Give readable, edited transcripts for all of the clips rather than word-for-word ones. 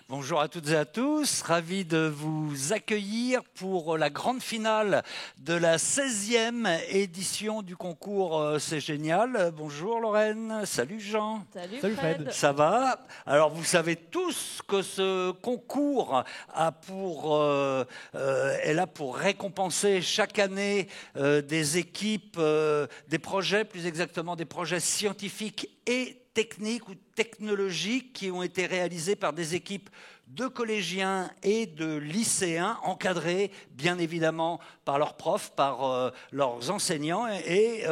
Bonjour à toutes et à tous, ravi de vous accueillir pour la grande finale de la 16e édition du concours C'est Génial. Bonjour Lorraine, salut Jean. Salut Fred. Ça va? Alors vous savez tous que ce concours est là pour récompenser chaque année des équipes, des projets, plus exactement des projets scientifiques et techniques ou technologiques qui ont été réalisés par des équipes de collégiens et de lycéens, encadrés bien évidemment par leurs profs, par leurs enseignants, et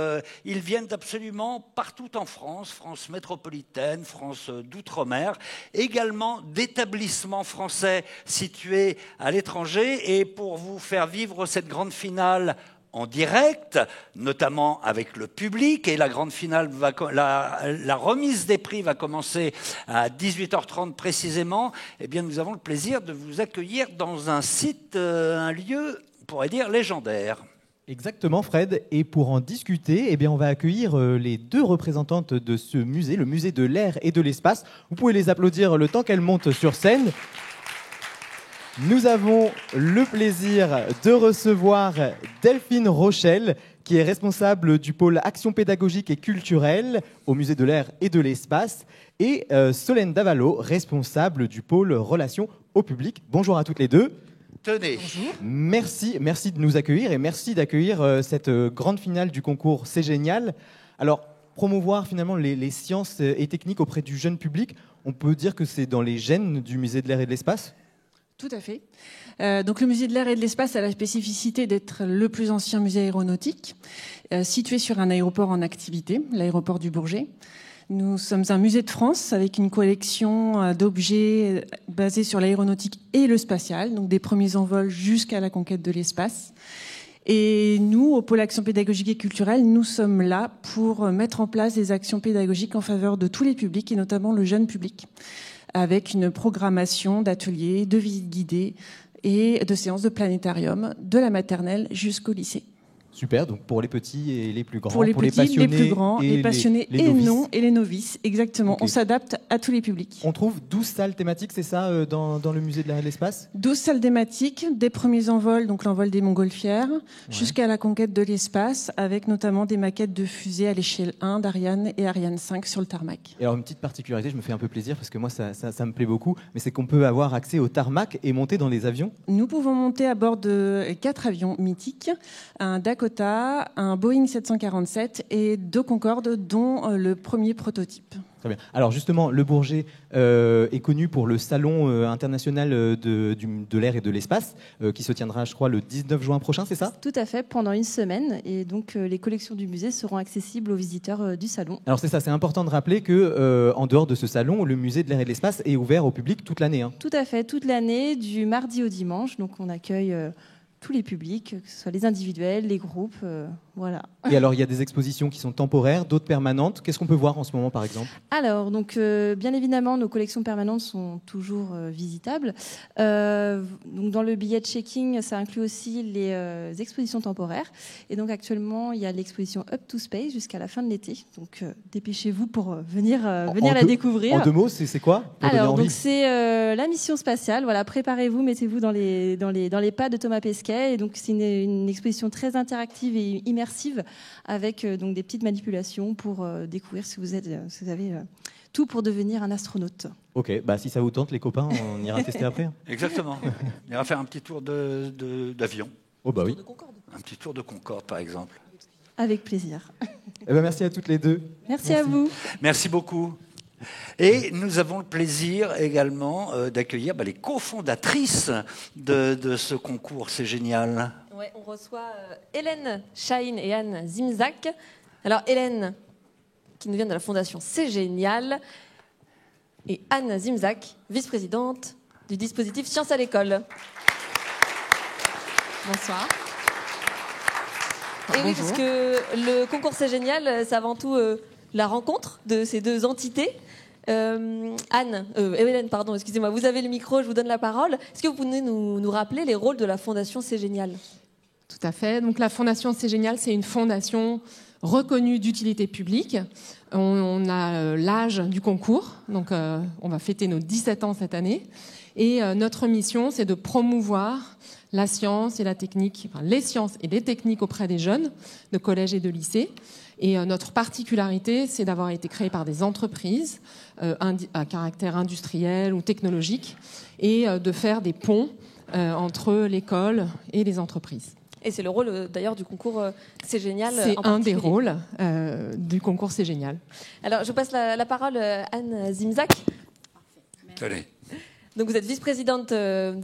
ils viennent d'absolument partout en France, France métropolitaine, France d'outre-mer, également d'établissements français situés à l'étranger. Et pour vous faire vivre cette grande finale en direct, notamment avec le public, et la grande finale, la remise des prix va commencer à 18h30 précisément, eh bien nous avons le plaisir de vous accueillir dans un site, un lieu, on pourrait dire, légendaire. Exactement Fred, et pour en discuter, eh bien, on va accueillir les deux représentantes de ce musée, le musée de l'air et de l'espace. Vous pouvez les applaudir le temps qu'elles montent sur scène. Nous avons le plaisir de recevoir Delphine Rochelle, qui est responsable du pôle action pédagogique et culturelle au musée de l'air et de l'espace, et Solène Davalo, responsable du pôle relations au public. Bonjour à toutes les deux. Tenez. Merci de nous accueillir et merci d'accueillir cette grande finale du concours C'est Génial. Alors, promouvoir finalement les sciences et techniques auprès du jeune public, on peut dire que c'est dans les gènes du musée de l'air et de l'espace ? Tout à fait. Donc le musée de l'air et de l'espace a la spécificité d'être le plus ancien musée aéronautique, situé sur un aéroport en activité, l'aéroport du Bourget. Nous sommes un musée de France avec une collection d'objets basés sur l'aéronautique et le spatial, donc des premiers envols jusqu'à la conquête de l'espace. Et nous, au pôle action pédagogique et culturelle, nous sommes là pour mettre en place des actions pédagogiques en faveur de tous les publics et notamment le jeune public, avec une programmation d'ateliers, de visites guidées et de séances de planétarium, de la maternelle jusqu'au lycée. Super, donc pour les petits et les plus grands, pour les petits, passionnés, les plus grands, les passionnés les non et les novices, exactement. Okay. On s'adapte à tous les publics. On trouve 12 salles thématiques, c'est ça, dans le musée de l'air et de l'espace ? 12 salles thématiques, des premiers envols, donc l'envol des montgolfières, jusqu'à la conquête de l'espace, avec notamment des maquettes de fusées à l'échelle 1 d'Ariane et Ariane 5 sur le tarmac. Et alors une petite particularité, je me fais un peu plaisir parce que moi ça me plaît beaucoup, mais c'est qu'on peut avoir accès au tarmac et monter dans les avions ? Nous pouvons monter à bord de 4 avions mythiques, un Dakota, un Boeing 747 et 2 Concorde, dont le premier prototype. Très bien. Alors justement, le Bourget est connu pour le salon international de l'air et de l'espace, qui se tiendra, je crois, le 19 juin prochain, c'est ça ? Tout à fait, pendant une semaine. Et donc, les collections du musée seront accessibles aux visiteurs du salon. Alors c'est ça, c'est important de rappeler que en dehors de ce salon, le musée de l'air et de l'espace est ouvert au public toute l'année. Hein. Tout à fait, toute l'année, du mardi au dimanche. Donc, on accueille tous les publics, que ce soit les individuels, les groupes, voilà. Et alors, il y a des expositions qui sont temporaires, d'autres permanentes. Qu'est-ce qu'on peut voir en ce moment, par exemple ? Alors, donc, bien évidemment, nos collections permanentes sont toujours visitables. Donc, dans le billet de checking, ça inclut aussi les expositions temporaires. Et donc, actuellement, il y a l'exposition Up to Space jusqu'à la fin de l'été. Donc, dépêchez-vous pour venir la découvrir. En 2 mots, c'est quoi ? Alors, donc, c'est la mission spatiale. Voilà, préparez-vous, mettez-vous dans les pas de Thomas Pesquet. Et donc, c'est une exposition très interactive et immersive avec donc des petites manipulations pour découvrir si vous avez tout pour devenir un astronaute. Ok, bah si ça vous tente, les copains, on ira tester après. Exactement. On ira faire un petit tour d'avion. Oh bah oui. Un petit tour de Concorde, par exemple. Avec plaisir. Eh ben, merci à toutes les deux. Merci à vous. Merci beaucoup. Et nous avons le plaisir également d'accueillir les cofondatrices de ce concours. C'est génial. Ouais, on reçoit Hélène Chahine et Anne Zimzak. Alors Hélène, qui nous vient de la fondation C'est Génial, et Anne Zimzak, vice-présidente du dispositif Sciences à l'école. Bonsoir. Et oui, parce que le concours C'est Génial, c'est avant tout la rencontre de ces deux entités Hélène, pardon, excusez-moi, vous avez le micro, je vous donne la parole. Est-ce que vous pouvez nous rappeler les rôles de la Fondation C'est Génial? Tout à fait. Donc la Fondation C'est Génial, c'est une fondation reconnue d'utilité publique. On a l'âge du concours, donc on va fêter nos 17 ans cette année. Et notre mission, c'est de promouvoir la science et la technique, enfin, les sciences et les techniques auprès des jeunes de collège et de lycée. Et notre particularité, c'est d'avoir été créé par des entreprises à caractère industriel ou technologique et de faire des ponts entre l'école et les entreprises. Et c'est le rôle d'ailleurs du concours C'est Génial. C'est un des rôles du concours C'est Génial. Alors je passe la parole à Anne Zimzak. Allez. Donc vous êtes vice-présidente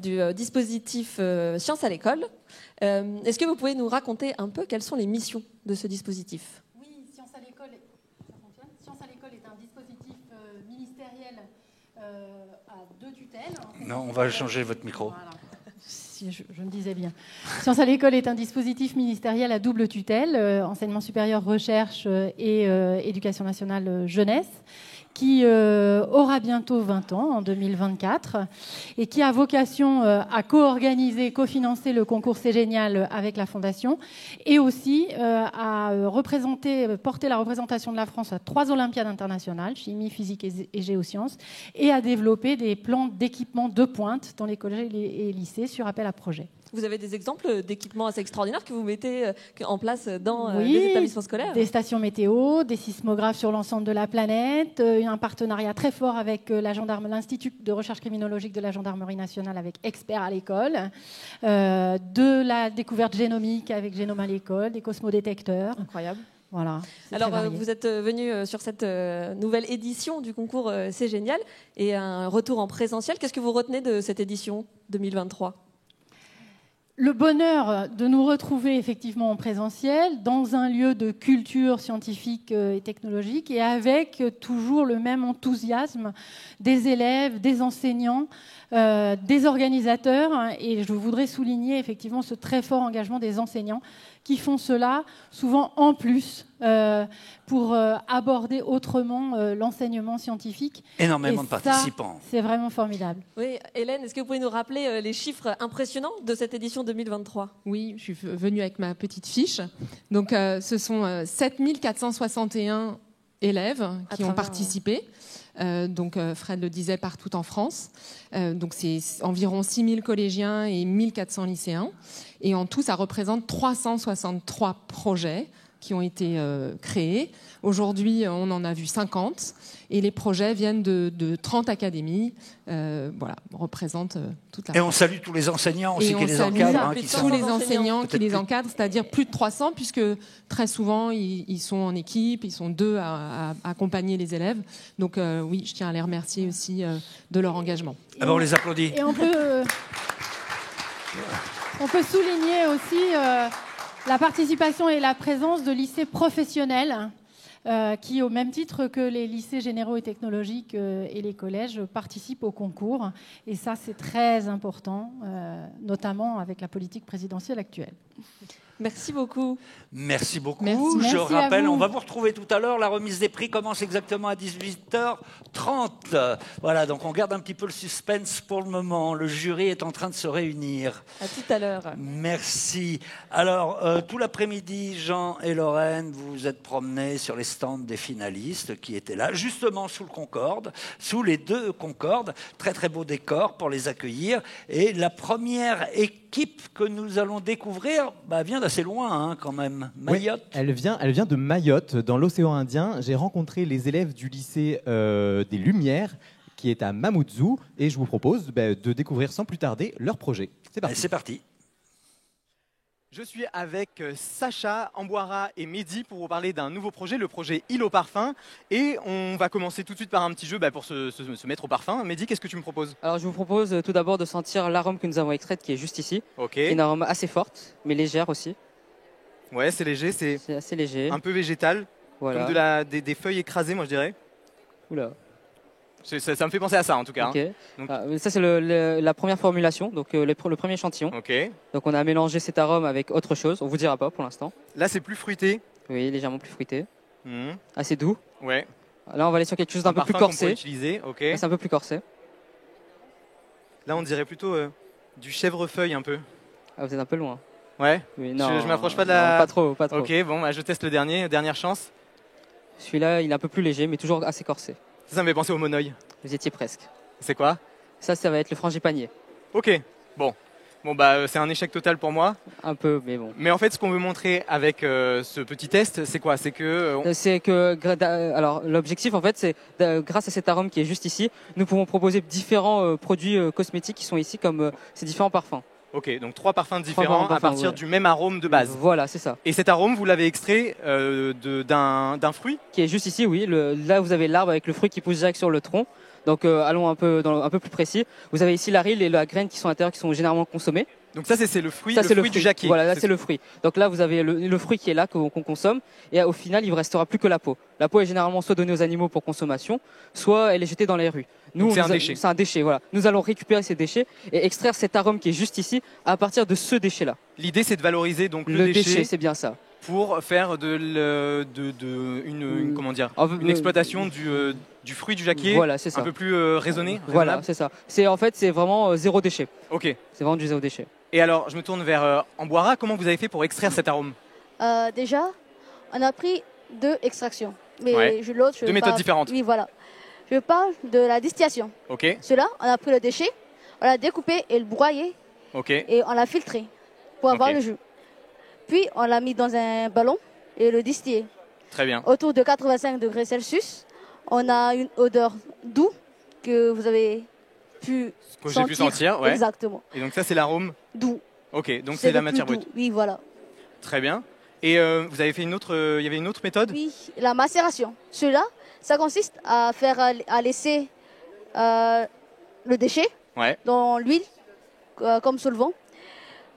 du dispositif Sciences à l'école. Est-ce que vous pouvez nous raconter un peu quelles sont les missions de ce dispositif? Oui, Sciences à l'école est un dispositif ministériel à 2 tutelles. Non, on va changer votre micro. Voilà. Si je me disais bien. Sciences à l'école est un dispositif ministériel à double tutelle, enseignement supérieur, recherche et éducation nationale jeunesse, qui aura bientôt 20 ans, en 2024, et qui a vocation à co-organiser, co-financer le concours C'est Génial avec la Fondation, et aussi à porter la représentation de la France à 3 Olympiades internationales, chimie, physique et géosciences, et à développer des plans d'équipement de pointe dans les collèges et lycées sur appel à projet. Vous avez des exemples d'équipements assez extraordinaires que vous mettez en place dans Oui, les établissements scolaires? Des stations météo, des sismographes sur l'ensemble de la planète, un partenariat très fort avec l'Institut de recherche criminologique de la Gendarmerie nationale avec Experts à l'école, de la découverte génomique avec Génome à l'école, des cosmodétecteurs. Incroyable. Voilà. Alors, vous êtes venu sur cette nouvelle édition du concours C'est Génial et un retour en présentiel. Qu'est-ce que vous retenez de cette édition 2023? Le bonheur de nous retrouver effectivement en présentiel, dans un lieu de culture scientifique et technologique, et avec toujours le même enthousiasme des élèves, des enseignants, des organisateurs. Et je voudrais souligner effectivement ce très fort engagement des enseignants qui font cela souvent en plus pour aborder autrement l'enseignement scientifique. Énormément Et de participants. C'est vraiment formidable. Oui, Hélène, est-ce que vous pouvez nous rappeler les chiffres impressionnants de cette édition 2023? Oui, je suis venue avec ma petite fiche. Donc, ce sont 7461 élèves qui ont participé. Donc, Fred le disait, partout en France. Donc, c'est environ 6000 collégiens et 1400 lycéens. Et en tout, ça représente 363 projets qui ont été créés. Aujourd'hui, on en a vu 50. Et les projets viennent de 30 académies. Voilà, représentent toute la Et on salue tous les enseignants aussi qui les encadrent. Tous les enseignants qui les encadrent, c'est-à-dire plus de 300, puisque très souvent, ils sont en équipe, ils sont 2 à accompagner les élèves. Donc oui, je tiens à les remercier aussi de leur engagement. Ah ben on les applaudit. Et on peut souligner aussi la participation et la présence de lycées professionnels qui, au même titre que les lycées généraux et technologiques et les collèges, participent au concours. Et ça, c'est très important, notamment avec la politique présidentielle actuelle. Merci beaucoup. Merci beaucoup. Merci Je rappelle, à vous. on va vous retrouver tout à l'heure. La remise des prix commence exactement à 18h30. Voilà, donc on garde un petit peu le suspense pour le moment. Le jury est en train de se réunir. À tout à l'heure. Merci. Alors, tout l'après-midi, Jean et Lorraine, vous vous êtes promenés sur les stands des finalistes qui étaient là, justement sous le Concorde, sous les 2 Concordes. Très, très beau décor pour les accueillir. Et la première équipe que nous allons découvrir vient d'assez loin, hein, quand même. Mayotte. Oui, elle vient de Mayotte, dans l'océan Indien. J'ai rencontré les élèves du lycée des Lumières, qui est à Mamoudzou, et je vous propose de découvrir sans plus tarder leur projet. C'est parti. C'est parti. Je suis avec Sacha, Ambouara et Mehdi pour vous parler d'un nouveau projet, le projet Île au parfum. Et on va commencer tout de suite par un petit jeu pour se mettre au parfum. Mehdi, qu'est-ce que tu me proposes? Alors je vous propose tout d'abord de sentir l'arôme que nous avons extraite qui est juste ici. Ok. Une arôme assez forte, mais légère aussi. Ouais, c'est léger, c'est assez léger. Un peu végétal, voilà. Comme des feuilles écrasées, moi je dirais. Oula. Ça me fait penser à ça en tout cas. Ok. Hein. Donc... ça c'est la première formulation, donc le premier échantillon. Ok. Donc on a mélangé cet arôme avec autre chose, on vous dira pas pour l'instant. Là c'est plus fruité. Oui, légèrement plus fruité. Mmh. Assez doux. Ouais. Là, on va aller sur quelque chose d'un peu plus parfum qu'on pourrait corsé. utiliser, ok. Là, c'est un peu plus corsé. Là, on dirait plutôt du chèvrefeuille un peu. Ah, vous êtes un peu loin. Ouais. Oui, Je m'approche pas de non, la. pas trop, pas trop. Ok, bon, bah, je teste le dernier, dernière chance. Celui-là, il est un peu plus léger, mais toujours assez corsé. Ça me fait penser au monoeil. Vous y étiez presque. C'est quoi? Ça va être le frangipanier. Ok, bon. Bon, bah, c'est un échec total pour moi. Un peu, mais bon. Mais en fait, ce qu'on veut montrer avec ce petit test, c'est quoi? C'est que. C'est que, alors, l'objectif, en fait, c'est, grâce à cet arôme qui est juste ici, nous pouvons proposer différents produits cosmétiques qui sont ici, comme ces différents parfums. Ok, donc 3 parfums différents à partir ouais. du même arôme de base. Voilà, c'est ça. Et cet arôme, vous l'avez extrait d'un fruit? Qui est juste ici, oui. Là, vous avez l'arbre avec le fruit qui pousse direct sur le tronc. Donc, allons un peu plus précis. Vous avez ici la rille et la graine qui sont à l'intérieur, qui sont généralement consommés. Donc ça, c'est le fruit, Ça, c'est le fruit du fruit. jacquier. Voilà, là, c'est le fruit. Donc là, vous avez le fruit qui est là, qu'on consomme. Et au final, il ne vous restera plus que la peau. La peau est généralement soit donnée aux animaux pour consommation, soit elle est jetée dans les rues. Donc c'est un déchet. C'est un déchet, voilà. Nous allons récupérer ces déchets et extraire cet arôme qui est juste ici à partir de ce déchet-là. L'idée, c'est de valoriser donc Le déchet, c'est bien ça. Pour faire une exploitation du fruit du jacquier, voilà, c'est ça. Un peu plus raisonnée. Voilà, c'est ça. En fait, c'est vraiment zéro déchet. Ok. C'est vraiment du zéro déchet. Et alors, je me tourne vers Amboira. Comment vous avez fait pour extraire cet arôme? Déjà, on a pris 2 extractions. Mais ouais. l'autre, 2 méthodes différentes. Oui, voilà. Je parle de la distillation. Ok. Cela, on a pris le déchet, on l'a découpé et le broyé. Ok. Et on l'a filtré pour avoir le jus. Puis, on l'a mis dans un ballon et le distillé. Très bien. Autour de 85 degrés Celsius, on a une odeur douce que vous avez pu que j'ai pu sentir, ouais. Exactement. Et donc ça, c'est l'arôme doux. Ok, donc c'est la matière brute. Oui, voilà. Très bien. Et vous avez fait il y avait une autre méthode? Oui, la macération. Cela, ça consiste à laisser le déchet dans l'huile comme solvant.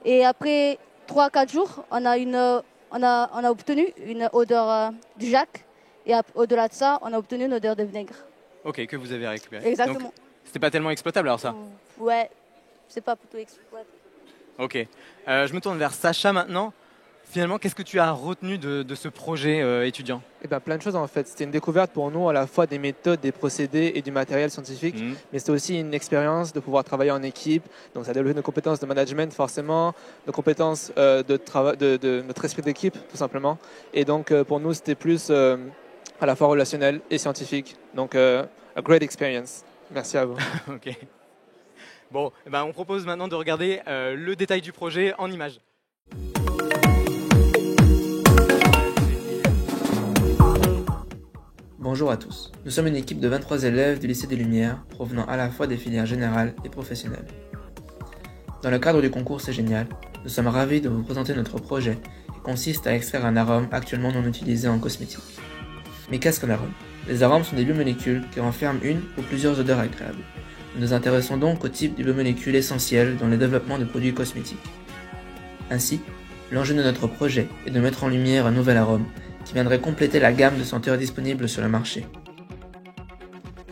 Et après 3-4 jours, on a obtenu une odeur du jack. Et au-delà de ça, on a obtenu une odeur de vinaigre. Ok, que vous avez récupéré. Exactement. Donc, c'était pas tellement exploitable alors ça? Ouais, c'est pas plutôt exploitable. Ok. Je me tourne vers Sacha maintenant. Finalement, qu'est-ce que tu as retenu de ce projet étudiant? Plein de choses en fait. C'était une découverte pour nous à la fois des méthodes, des procédés et du matériel scientifique. Mais c'était aussi une expérience de pouvoir travailler en équipe. Donc ça a développé nos compétences de management forcément, nos compétences de notre esprit d'équipe tout simplement. Et donc pour nous c'était plus à la fois relationnel et scientifique. Donc a great experience. Merci à vous. Ok. Bon, on propose maintenant de regarder le détail du projet en images. Bonjour à tous. Nous sommes une équipe de 23 élèves du lycée des Lumières, provenant à la fois des filières générales et professionnelles. Dans le cadre du concours C'est Génial, nous sommes ravis de vous présenter notre projet qui consiste à extraire un arôme actuellement non utilisé en cosmétique. Mais qu'est-ce qu'un arôme? Les arômes sont des biomolécules qui renferment une ou plusieurs odeurs agréables. Nous nous intéressons donc au type de biomolécules essentielles dans le développement de produits cosmétiques. Ainsi, l'enjeu de notre projet est de mettre en lumière un nouvel arôme qui viendrait compléter la gamme de senteurs disponibles sur le marché.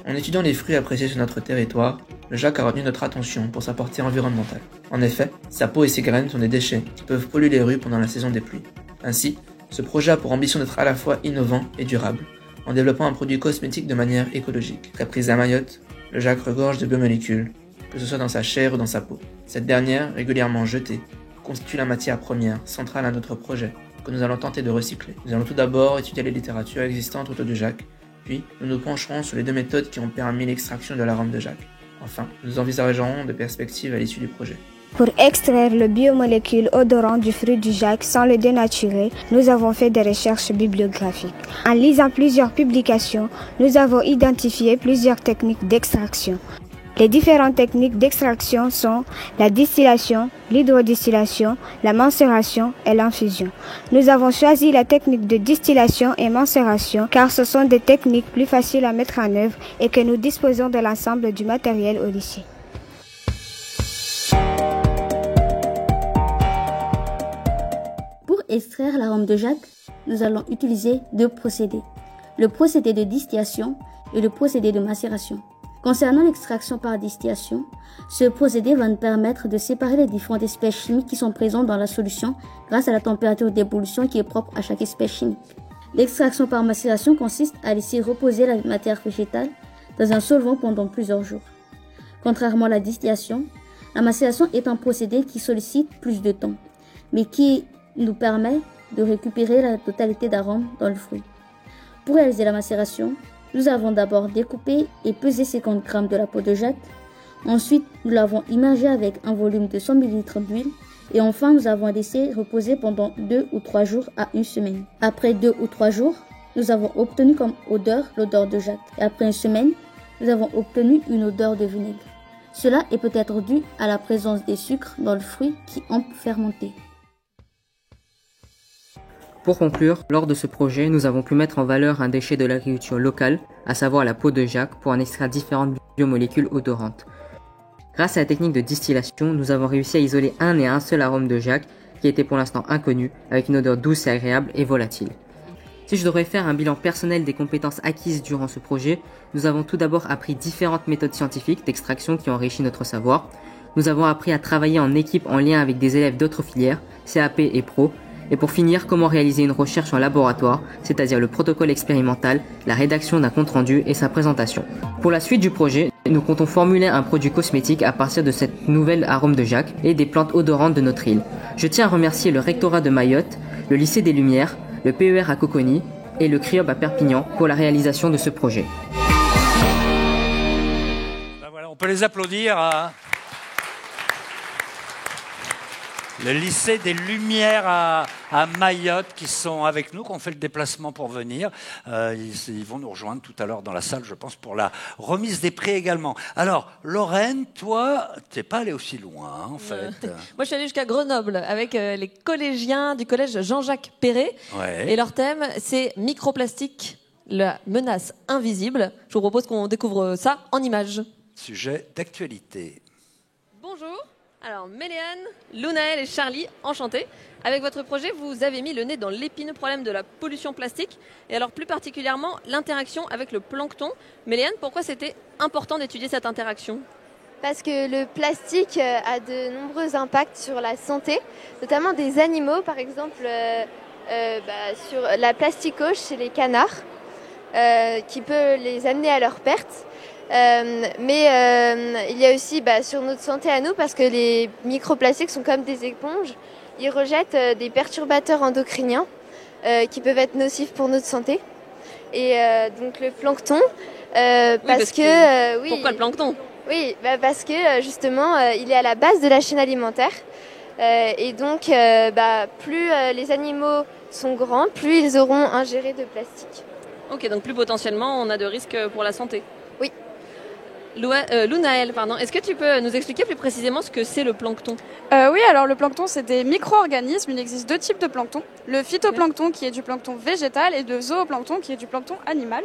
En étudiant les fruits appréciés sur notre territoire, le jack a retenu notre attention pour sa portée environnementale. En effet, sa peau et ses graines sont des déchets qui peuvent polluer les rues pendant la saison des pluies. Ainsi, ce projet a pour ambition d'être à la fois innovant et durable, en développant un produit cosmétique de manière écologique. Reprise à Mayotte, le jack regorge de biomolécules, que ce soit dans sa chair ou dans sa peau. Cette dernière, régulièrement jetée, constitue la matière première centrale à notre projet, que nous allons tenter de recycler. Nous allons tout d'abord étudier les littératures existantes autour du jack, puis nous nous pencherons sur les 2 méthodes qui ont permis l'extraction de l'arôme de jack. Enfin, nous envisagerons des perspectives à l'issue du projet. Pour extraire le biomolécule odorant du fruit du jack sans le dénaturer, nous avons fait des recherches bibliographiques. En lisant plusieurs publications, nous avons identifié plusieurs techniques d'extraction. Les différentes techniques d'extraction sont la distillation, l'hydrodistillation, la macération et l'infusion. Nous avons choisi la technique de distillation et macération car ce sont des techniques plus faciles à mettre en œuvre et que nous disposons de l'ensemble du matériel au lycée. Pour extraire l'arôme de jack, nous allons utiliser 2 procédés. Le procédé de distillation et le procédé de macération. Concernant l'extraction par distillation, ce procédé va nous permettre de séparer les différentes espèces chimiques qui sont présentes dans la solution grâce à la température d'ébullition qui est propre à chaque espèce chimique. L'extraction par macération consiste à laisser reposer la matière végétale dans un solvant pendant plusieurs jours. Contrairement à la distillation, la macération est un procédé qui sollicite plus de temps, mais qui nous permet de récupérer la totalité d'arômes dans le fruit. Pour réaliser la macération, nous avons d'abord découpé et pesé 50 g de la peau de Jacques. Ensuite, nous l'avons immergé avec un volume de 100 ml d'huile. Et enfin, nous avons laissé reposer pendant 2 ou 3 jours à 1 semaine. Après 2 ou 3 jours, nous avons obtenu comme odeur l'odeur de Jacques. Et après 1 semaine, nous avons obtenu une odeur de vinaigre. Cela est peut-être dû à la présence des sucres dans le fruit qui ont fermenté. Pour conclure, lors de ce projet, nous avons pu mettre en valeur un déchet de l'agriculture locale, à savoir la peau de Jacques, pour en extraire différentes biomolécules odorantes. Grâce à la technique de distillation, nous avons réussi à isoler un seul arôme de Jacques, qui était pour l'instant inconnu, avec une odeur douce et agréable et volatile. Si je devrais faire un bilan personnel des compétences acquises durant ce projet, nous avons tout d'abord appris différentes méthodes scientifiques d'extraction qui ont enrichi notre savoir. Nous avons appris à travailler en équipe en lien avec des élèves d'autres filières, CAP et Pro. Et pour finir, comment réaliser une recherche en laboratoire, c'est-à-dire le protocole expérimental, la rédaction d'un compte-rendu et sa présentation. Pour la suite du projet, nous comptons formuler un produit cosmétique à partir de cette nouvelle arôme de Jacques et des plantes odorantes de notre île. Je tiens à remercier le rectorat de Mayotte, le lycée des Lumières, le PER à Coconi et le CRIOB à Perpignan pour la réalisation de ce projet. Ben voilà, on peut les applaudir à le lycée des Lumières à Mayotte qui sont avec nous, qui ont fait le déplacement pour venir. Ils vont nous rejoindre tout à l'heure dans la salle, je pense, pour la remise des prix également. Alors, Lorraine, toi, t'es pas allée aussi loin, hein, en fait. Moi, je suis allée jusqu'à Grenoble avec les collégiens du collège Jean-Jacques Perret. Ouais. Et leur thème, c'est microplastique, la menace invisible. Je vous propose qu'on découvre ça en images. Sujet d'actualité. Bonjour. Alors, Méléane, Lounaël et Charlie, enchantés. Avec votre projet, vous avez mis le nez dans l'épineux problème de la pollution plastique, et alors plus particulièrement l'interaction avec le plancton. Méléane, pourquoi c'était important d'étudier cette interaction ? Parce que le plastique a de nombreux impacts sur la santé, notamment des animaux, par exemple sur la plasticose chez les canards, qui peut les amener à leur perte. Mais il y a aussi sur notre santé à nous, parce que les microplastiques sont comme des éponges. Ils rejettent des perturbateurs endocriniens qui peuvent être nocifs pour notre santé. Et donc le plancton, pourquoi le plancton ? Oui, parce que justement, il est à la base de la chaîne alimentaire. Et donc, plus les animaux sont grands, plus ils auront ingéré de plastique. Ok, donc plus potentiellement, on a de risques pour la santé. Oui. Lounaël, est-ce que tu peux nous expliquer plus précisément ce que c'est le plancton ? Oui, alors le plancton, c'est des micro-organismes. Il existe 2 types de plancton. Le phytoplancton, qui est du plancton végétal, et le zooplancton, qui est du plancton animal.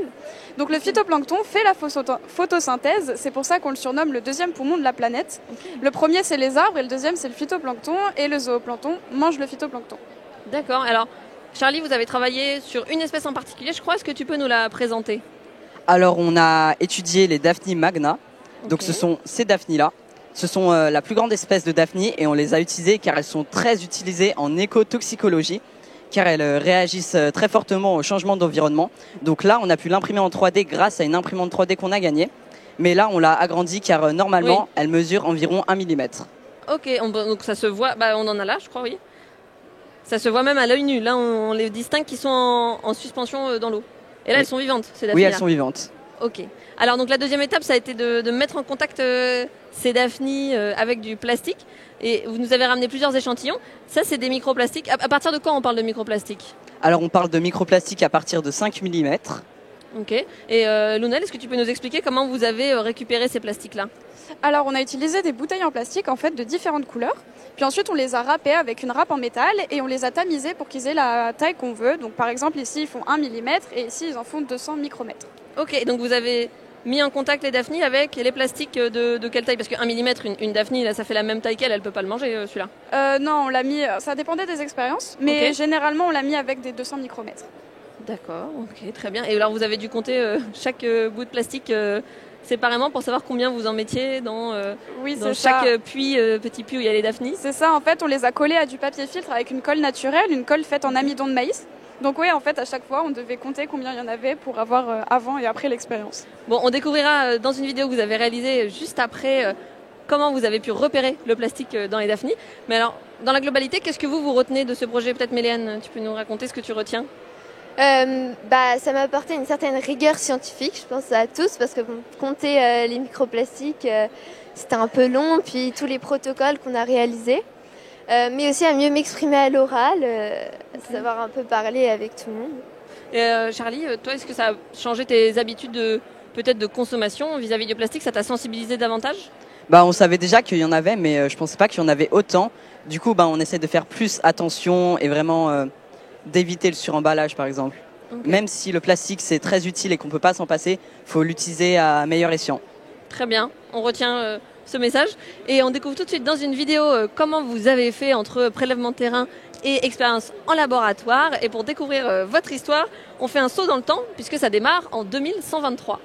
Donc le phytoplancton fait la photosynthèse. C'est pour ça qu'on le surnomme le 2e poumon de la planète. Le premier, c'est les arbres, et le 2e, c'est le phytoplancton. Et le zooplancton mange le phytoplancton. D'accord. Alors, Charlie, vous avez travaillé sur une espèce en particulier, je crois. Est-ce que tu peux nous la présenter ? Alors, on a étudié les Daphnies magna. Donc, ce sont ces Daphnies-là. Ce sont la plus grande espèce de Daphnies et on les a utilisées car elles sont très utilisées en écotoxicologie, car elles réagissent très fortement au changement d'environnement. Donc là, on a pu l'imprimer en 3D grâce à une imprimante 3D qu'on a gagnée. Mais là, on l'a agrandie car normalement, elle mesure environ 1 mm. Ok, donc ça se voit, on en a là, je crois, oui. Ça se voit même à l'œil nu. Là, on les distingue qui sont en suspension dans l'eau. Et là, elles sont vivantes, ces Daphnies. Oui, elles sont vivantes. Ok. Alors, donc la deuxième étape, ça a été de mettre en contact ces Daphnies avec du plastique. Et vous nous avez ramené plusieurs échantillons. Ça, c'est des microplastiques. À partir de quand on parle de microplastiques ? Alors, on parle de microplastiques à partir de 5 mm. Ok. Et Lounaël, est-ce que tu peux nous expliquer comment vous avez récupéré ces plastiques-là ? Alors, on a utilisé des bouteilles en plastique, en fait, de différentes couleurs. Puis ensuite, on les a râpées avec une râpe en métal et on les a tamisées pour qu'ils aient la taille qu'on veut. Donc, par exemple, ici, ils font 1 mm et ici, ils en font 200 micromètres. Ok, donc vous avez mis en contact les Daphnies avec les plastiques de quelle taille ? Parce que 1 mm, une Daphnie, là, ça fait la même taille qu'elle, elle peut pas le manger, celui-là. Non, on l'a mis, ça dépendait des expériences, mais généralement, on l'a mis avec des 200 micromètres. D'accord, ok, très bien. Et alors, vous avez dû compter chaque bout de plastique séparément pour savoir combien vous en mettiez dans chaque petit puits où il y a les Daphnies ? C'est ça, en fait, on les a collés à du papier filtre avec une colle naturelle, une colle faite en amidon de maïs. Donc oui, en fait, à chaque fois, on devait compter combien il y en avait pour avoir avant et après l'expérience. Bon, on découvrira dans une vidéo que vous avez réalisée juste après comment vous avez pu repérer le plastique dans les daphnies. Mais alors, dans la globalité, qu'est-ce que vous retenez de ce projet? Peut-être Méléane, tu peux nous raconter ce que tu retiens? Ça m'a apporté une certaine rigueur scientifique, je pense à tous, parce que compter les microplastiques, c'était un peu long, puis tous les protocoles qu'on a réalisés. Mais aussi à mieux m'exprimer à l'oral, savoir un peu parler avec tout le monde. Et Charlie, toi, est-ce que ça a changé tes habitudes peut-être de consommation vis-à-vis du plastique? Ça t'a sensibilisé davantage? On savait déjà qu'il y en avait, mais je ne pensais pas qu'il y en avait autant. Du coup, on essaie de faire plus attention et vraiment d'éviter le suremballage, par exemple. Okay. Même si le plastique, c'est très utile et qu'on ne peut pas s'en passer, il faut l'utiliser à meilleur escient. Très bien, on retient ce message. Et on découvre tout de suite dans une vidéo comment vous avez fait entre prélèvement de terrain et expérience en laboratoire. Et pour découvrir votre histoire, on fait un saut dans le temps puisque ça démarre en 2123.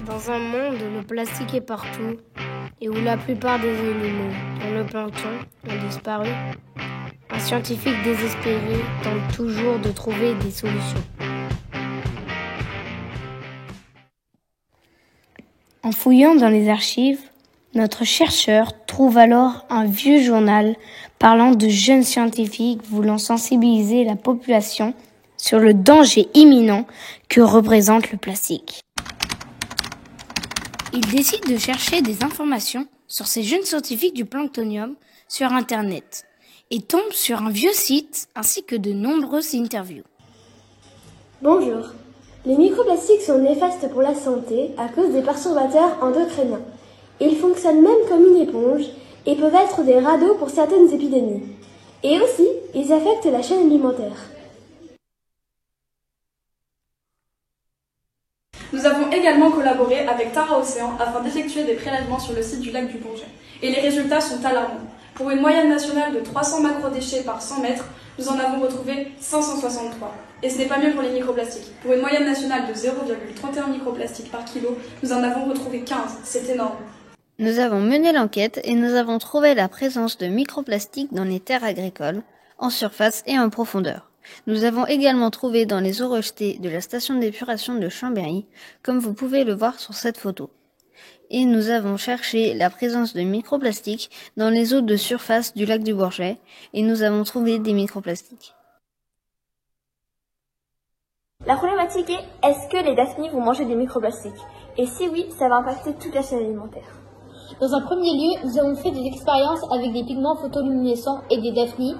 Dans un monde où le plastique est partout et où la plupart des animaux, dont le plancton, ont disparu, un scientifique désespéré tente toujours de trouver des solutions. En fouillant dans les archives, notre chercheur trouve alors un vieux journal parlant de jeunes scientifiques voulant sensibiliser la population sur le danger imminent que représente le plastique. Il décide de chercher des informations sur ces jeunes scientifiques du planctonium sur Internet et tombe sur un vieux site ainsi que de nombreuses interviews. Bonjour. Les microplastiques sont néfastes pour la santé à cause des perturbateurs endocriniens. Ils fonctionnent même comme une éponge et peuvent être des radeaux pour certaines épidémies. Et aussi, ils affectent la chaîne alimentaire. Nous avons également collaboré avec Tara Océan afin d'effectuer des prélèvements sur le site du lac du Bourget. Et les résultats sont alarmants. Pour une moyenne nationale de 300 macrodéchets par 100 mètres, nous en avons retrouvé 563. Et ce n'est pas mieux pour les microplastiques. Pour une moyenne nationale de 0,31 microplastiques par kilo, nous en avons retrouvé 15. C'est énorme. Nous avons mené l'enquête et nous avons trouvé la présence de microplastiques dans les terres agricoles, en surface et en profondeur. Nous avons également trouvé dans les eaux rejetées de la station d'épuration de Chambéry, comme vous pouvez le voir sur cette photo. Et nous avons cherché la présence de microplastiques dans les eaux de surface du lac du Bourget, et nous avons trouvé des microplastiques. La problématique est, est-ce que les daphnies vont manger des microplastiques? Et si oui, ça va impacter toute la chaîne alimentaire. Dans un premier lieu, nous avons fait des expériences avec des pigments photoluminescents et des daphnies.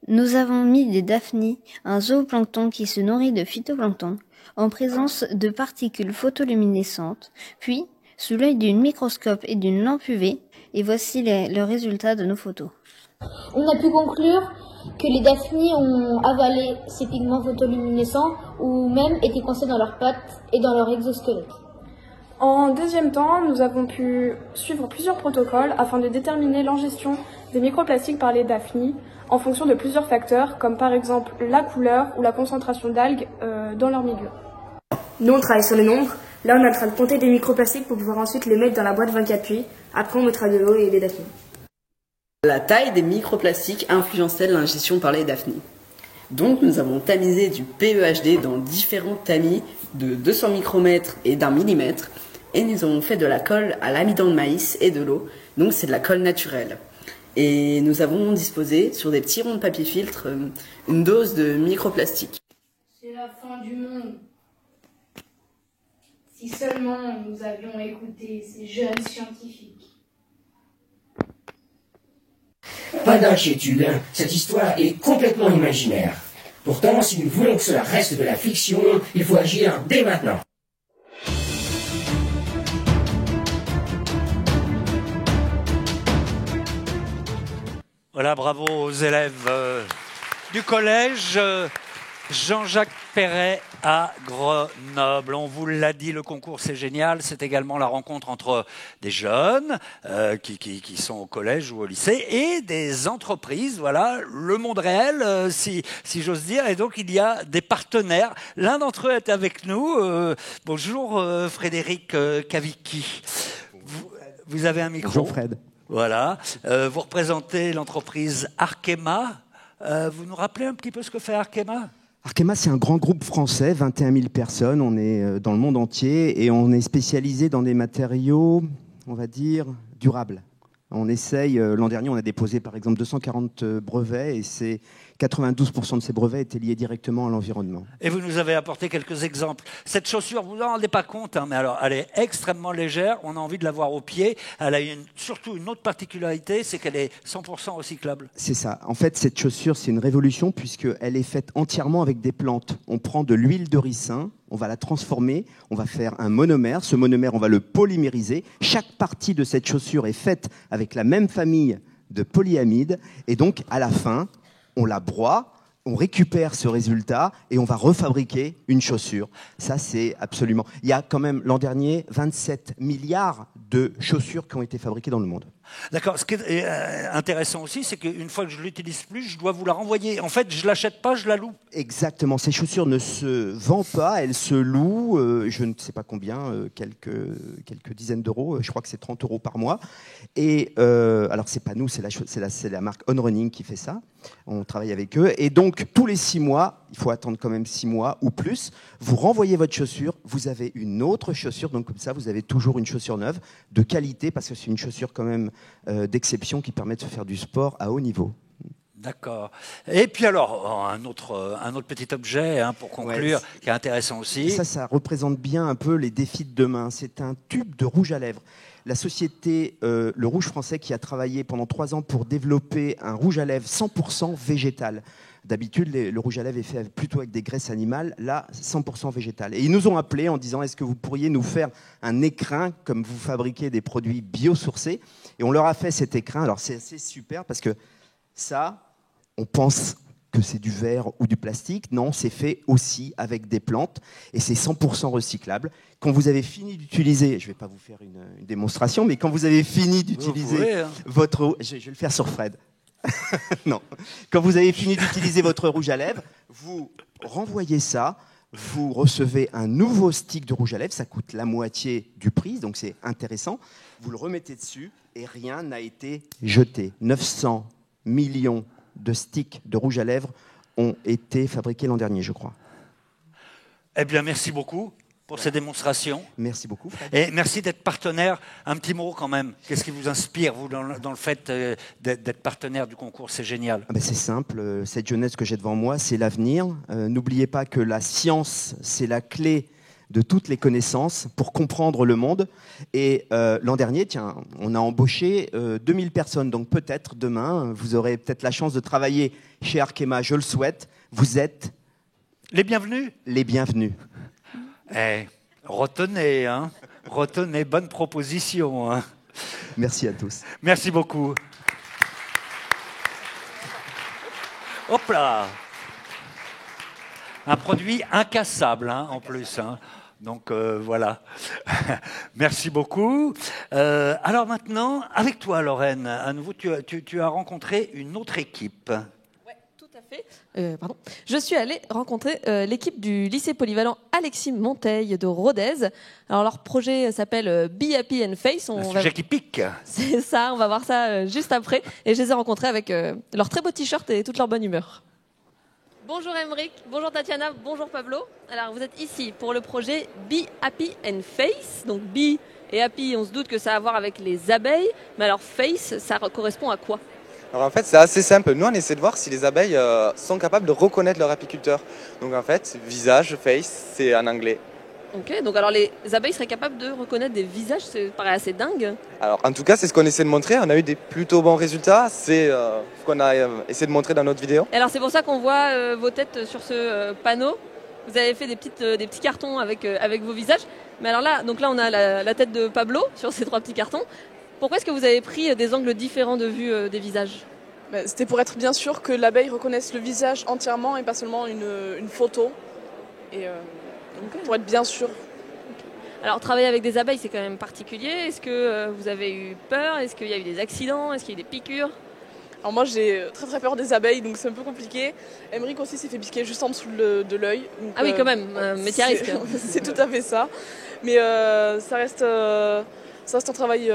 Nous avons mis des daphnies, un zooplancton qui se nourrit de phytoplancton, en présence de particules photoluminescentes, puis, sous l'œil d'une microscope et d'une lampe UV, et voici le résultat de nos photos. On a pu conclure que les daphnies ont avalé ces pigments photoluminescents ou même été coincés dans leurs pattes et dans leur exosquelette. En deuxième temps, nous avons pu suivre plusieurs protocoles afin de déterminer l'ingestion des microplastiques par les daphnies en fonction de plusieurs facteurs, comme par exemple la couleur ou la concentration d'algues dans leur milieu. Nous, on travaille sur les nombres. Là, on est en train de compter des microplastiques pour pouvoir ensuite les mettre dans la boîte 24 puits. Après, on mettra de l'eau et des daphnies. La taille des microplastiques influence-t-elle l'ingestion par les daphnies? Donc, nous avons tamisé du PEHD dans différents tamis de 200 micromètres et d'1 millimètre. Et nous avons fait de la colle à l'amidon de maïs et de l'eau. Donc, c'est de la colle naturelle. Et nous avons disposé sur des petits ronds de papier filtre une dose de microplastique. C'est la fin du monde. Si seulement nous avions écouté ces jeunes scientifiques. Pas d'inquiétude, cette histoire est complètement imaginaire. Pourtant, si nous voulons que cela reste de la fiction, il faut agir dès maintenant. Voilà, bravo aux élèves du collège. Jean-Jacques Perret à Grenoble. On vous l'a dit, le concours c'est génial. C'est également la rencontre entre des jeunes qui sont au collège ou au lycée et des entreprises. Voilà, le monde réel, si j'ose dire. Et donc il y a des partenaires. L'un d'entre eux est avec nous. Bonjour Frédéric Cavicchi. Vous avez un micro. Bonjour Fred. Voilà. Vous représentez l'entreprise Arkema. Vous nous rappelez un petit peu ce que fait Arkema ? Arkema, c'est un grand groupe français, 21 000 personnes. On est dans le monde entier et on est spécialisé dans des matériaux, on va dire, durables. On essaye, l'an dernier, on a déposé par exemple 240 brevets et c'est 92% de ces brevets étaient liés directement à l'environnement. Et vous nous avez apporté quelques exemples. Cette chaussure, vous n'en rendez pas compte, hein, mais alors elle est extrêmement légère, on a envie de la voir au pied. Elle a surtout une autre particularité, c'est qu'elle est 100% recyclable. C'est ça. En fait, cette chaussure, c'est une révolution puisqu'elle est faite entièrement avec des plantes. On prend de l'huile de ricin, on va la transformer, on va faire un monomère. Ce monomère, on va le polymériser. Chaque partie de cette chaussure est faite avec la même famille de polyamides. Et donc, à la fin, on la broie, on récupère ce résultat et on va refabriquer une chaussure. Ça, c'est absolument... Il y a quand même, l'an dernier, 27 milliards de chaussures qui ont été fabriquées dans le monde. D'accord. Ce qui est intéressant aussi, c'est qu'une fois que je ne l'utilise plus, je dois vous la renvoyer. En fait, je ne l'achète pas, je la loue. Exactement. Ces chaussures ne se vendent pas, elles se louent. Je ne sais pas combien, quelques dizaines d'euros. Je crois que c'est 30 € par mois. Et alors, c'est pas nous, c'est la marque On Running qui fait ça. On travaille avec eux. Et donc, tous les 6 mois, il faut attendre quand même 6 mois ou plus, vous renvoyez votre chaussure, vous avez une autre chaussure. Donc, comme ça, vous avez toujours une chaussure neuve, de qualité, parce que c'est une chaussure quand même d'exception qui permet de faire du sport à haut niveau. D'accord. Et puis alors, un autre petit objet pour conclure, qui est intéressant aussi. Ça représente bien un peu les défis de demain. C'est un tube de rouge à lèvres. La société Le Rouge Français qui a travaillé pendant 3 ans pour développer un rouge à lèvres 100% végétal. D'habitude, le rouge à lèvres est fait plutôt avec des graisses animales, là, 100% végétal. Et ils nous ont appelés en disant, est-ce que vous pourriez nous faire un écrin comme vous fabriquez des produits biosourcés ? Et on leur a fait cet écrin. Alors, c'est assez super parce que ça, on pense que c'est du verre ou du plastique. Non, c'est fait aussi avec des plantes et c'est 100% recyclable. Quand vous avez fini d'utiliser, je ne vais pas vous faire une démonstration, mais quand vous avez fini d'utiliser votre... Je vais le faire sur Fred. Non. Quand vous avez fini d'utiliser votre rouge à lèvres, vous renvoyez ça, vous recevez un nouveau stick de rouge à lèvres, ça coûte la moitié du prix, donc c'est intéressant. Vous le remettez dessus et rien n'a été jeté. 900 millions de sticks de rouge à lèvres ont été fabriqués l'an dernier, je crois. Eh bien, merci beaucoup pour ces démonstrations. Merci beaucoup, Fred. Et merci d'être partenaire. Un petit mot quand même. Qu'est-ce qui vous inspire, vous, dans le fait d'être partenaire du concours ? C'est génial. C'est simple. Cette jeunesse que j'ai devant moi, c'est l'avenir. N'oubliez pas que la science, c'est la clé de toutes les connaissances pour comprendre le monde. Et l'an dernier, on a embauché 2000 personnes. Donc peut-être demain, vous aurez peut-être la chance de travailler chez Arkema. Je le souhaite. Vous êtes... Les bienvenus. Les bienvenus. Retenez, retenez, bonne proposition. Merci à tous. Merci beaucoup. Hop là. Un produit incassable, en plus. Donc voilà. Merci beaucoup. Alors maintenant, avec toi, Lorraine, à nouveau, tu as rencontré une autre équipe. Pardon. Je suis allée rencontrer l'équipe du lycée polyvalent Alexis Monteil de Rodez. Alors leur projet s'appelle Be Happy and Face. Un sujet qui pique. C'est ça, on va voir ça juste après. Et je les ai rencontrés avec leur très beau t-shirt et toute leur bonne humeur. Bonjour Emeric, bonjour Tatiana, bonjour Pablo. Alors vous êtes ici pour le projet Be Happy and Face. Donc Be et Happy, on se doute que ça a à voir avec les abeilles. Mais alors Face, ça correspond à quoi ? Alors en fait, c'est assez simple. Nous, on essaie de voir si les abeilles sont capables de reconnaître leur apiculteur. Donc en fait, visage, face, c'est en anglais. Ok, donc alors les abeilles seraient capables de reconnaître des visages, ça paraît assez dingue. Alors en tout cas, c'est ce qu'on essaie de montrer. On a eu des plutôt bons résultats. C'est ce qu'on a essayé de montrer dans notre vidéo. Et alors c'est pour ça qu'on voit vos têtes sur ce panneau. Vous avez fait des petits cartons avec vos visages. Mais alors là, donc là on a la tête de Pablo sur ces 3 petits cartons. Pourquoi est-ce que vous avez pris des angles différents de vue des visages ? C'était pour être bien sûr que l'abeille reconnaisse le visage entièrement et pas seulement une photo. Et donc pour être bien sûr. Alors travailler avec des abeilles, c'est quand même particulier. Est-ce que vous avez eu peur? Est-ce qu'il y a eu des accidents? Est-ce qu'il y a eu des piqûres? Alors moi j'ai très peur des abeilles, donc c'est un peu compliqué. Emeric aussi s'est fait piquer juste en dessous de l'œil. Ah oui, quand même, métier à risque. C'est tout à fait ça. Mais ça reste un travail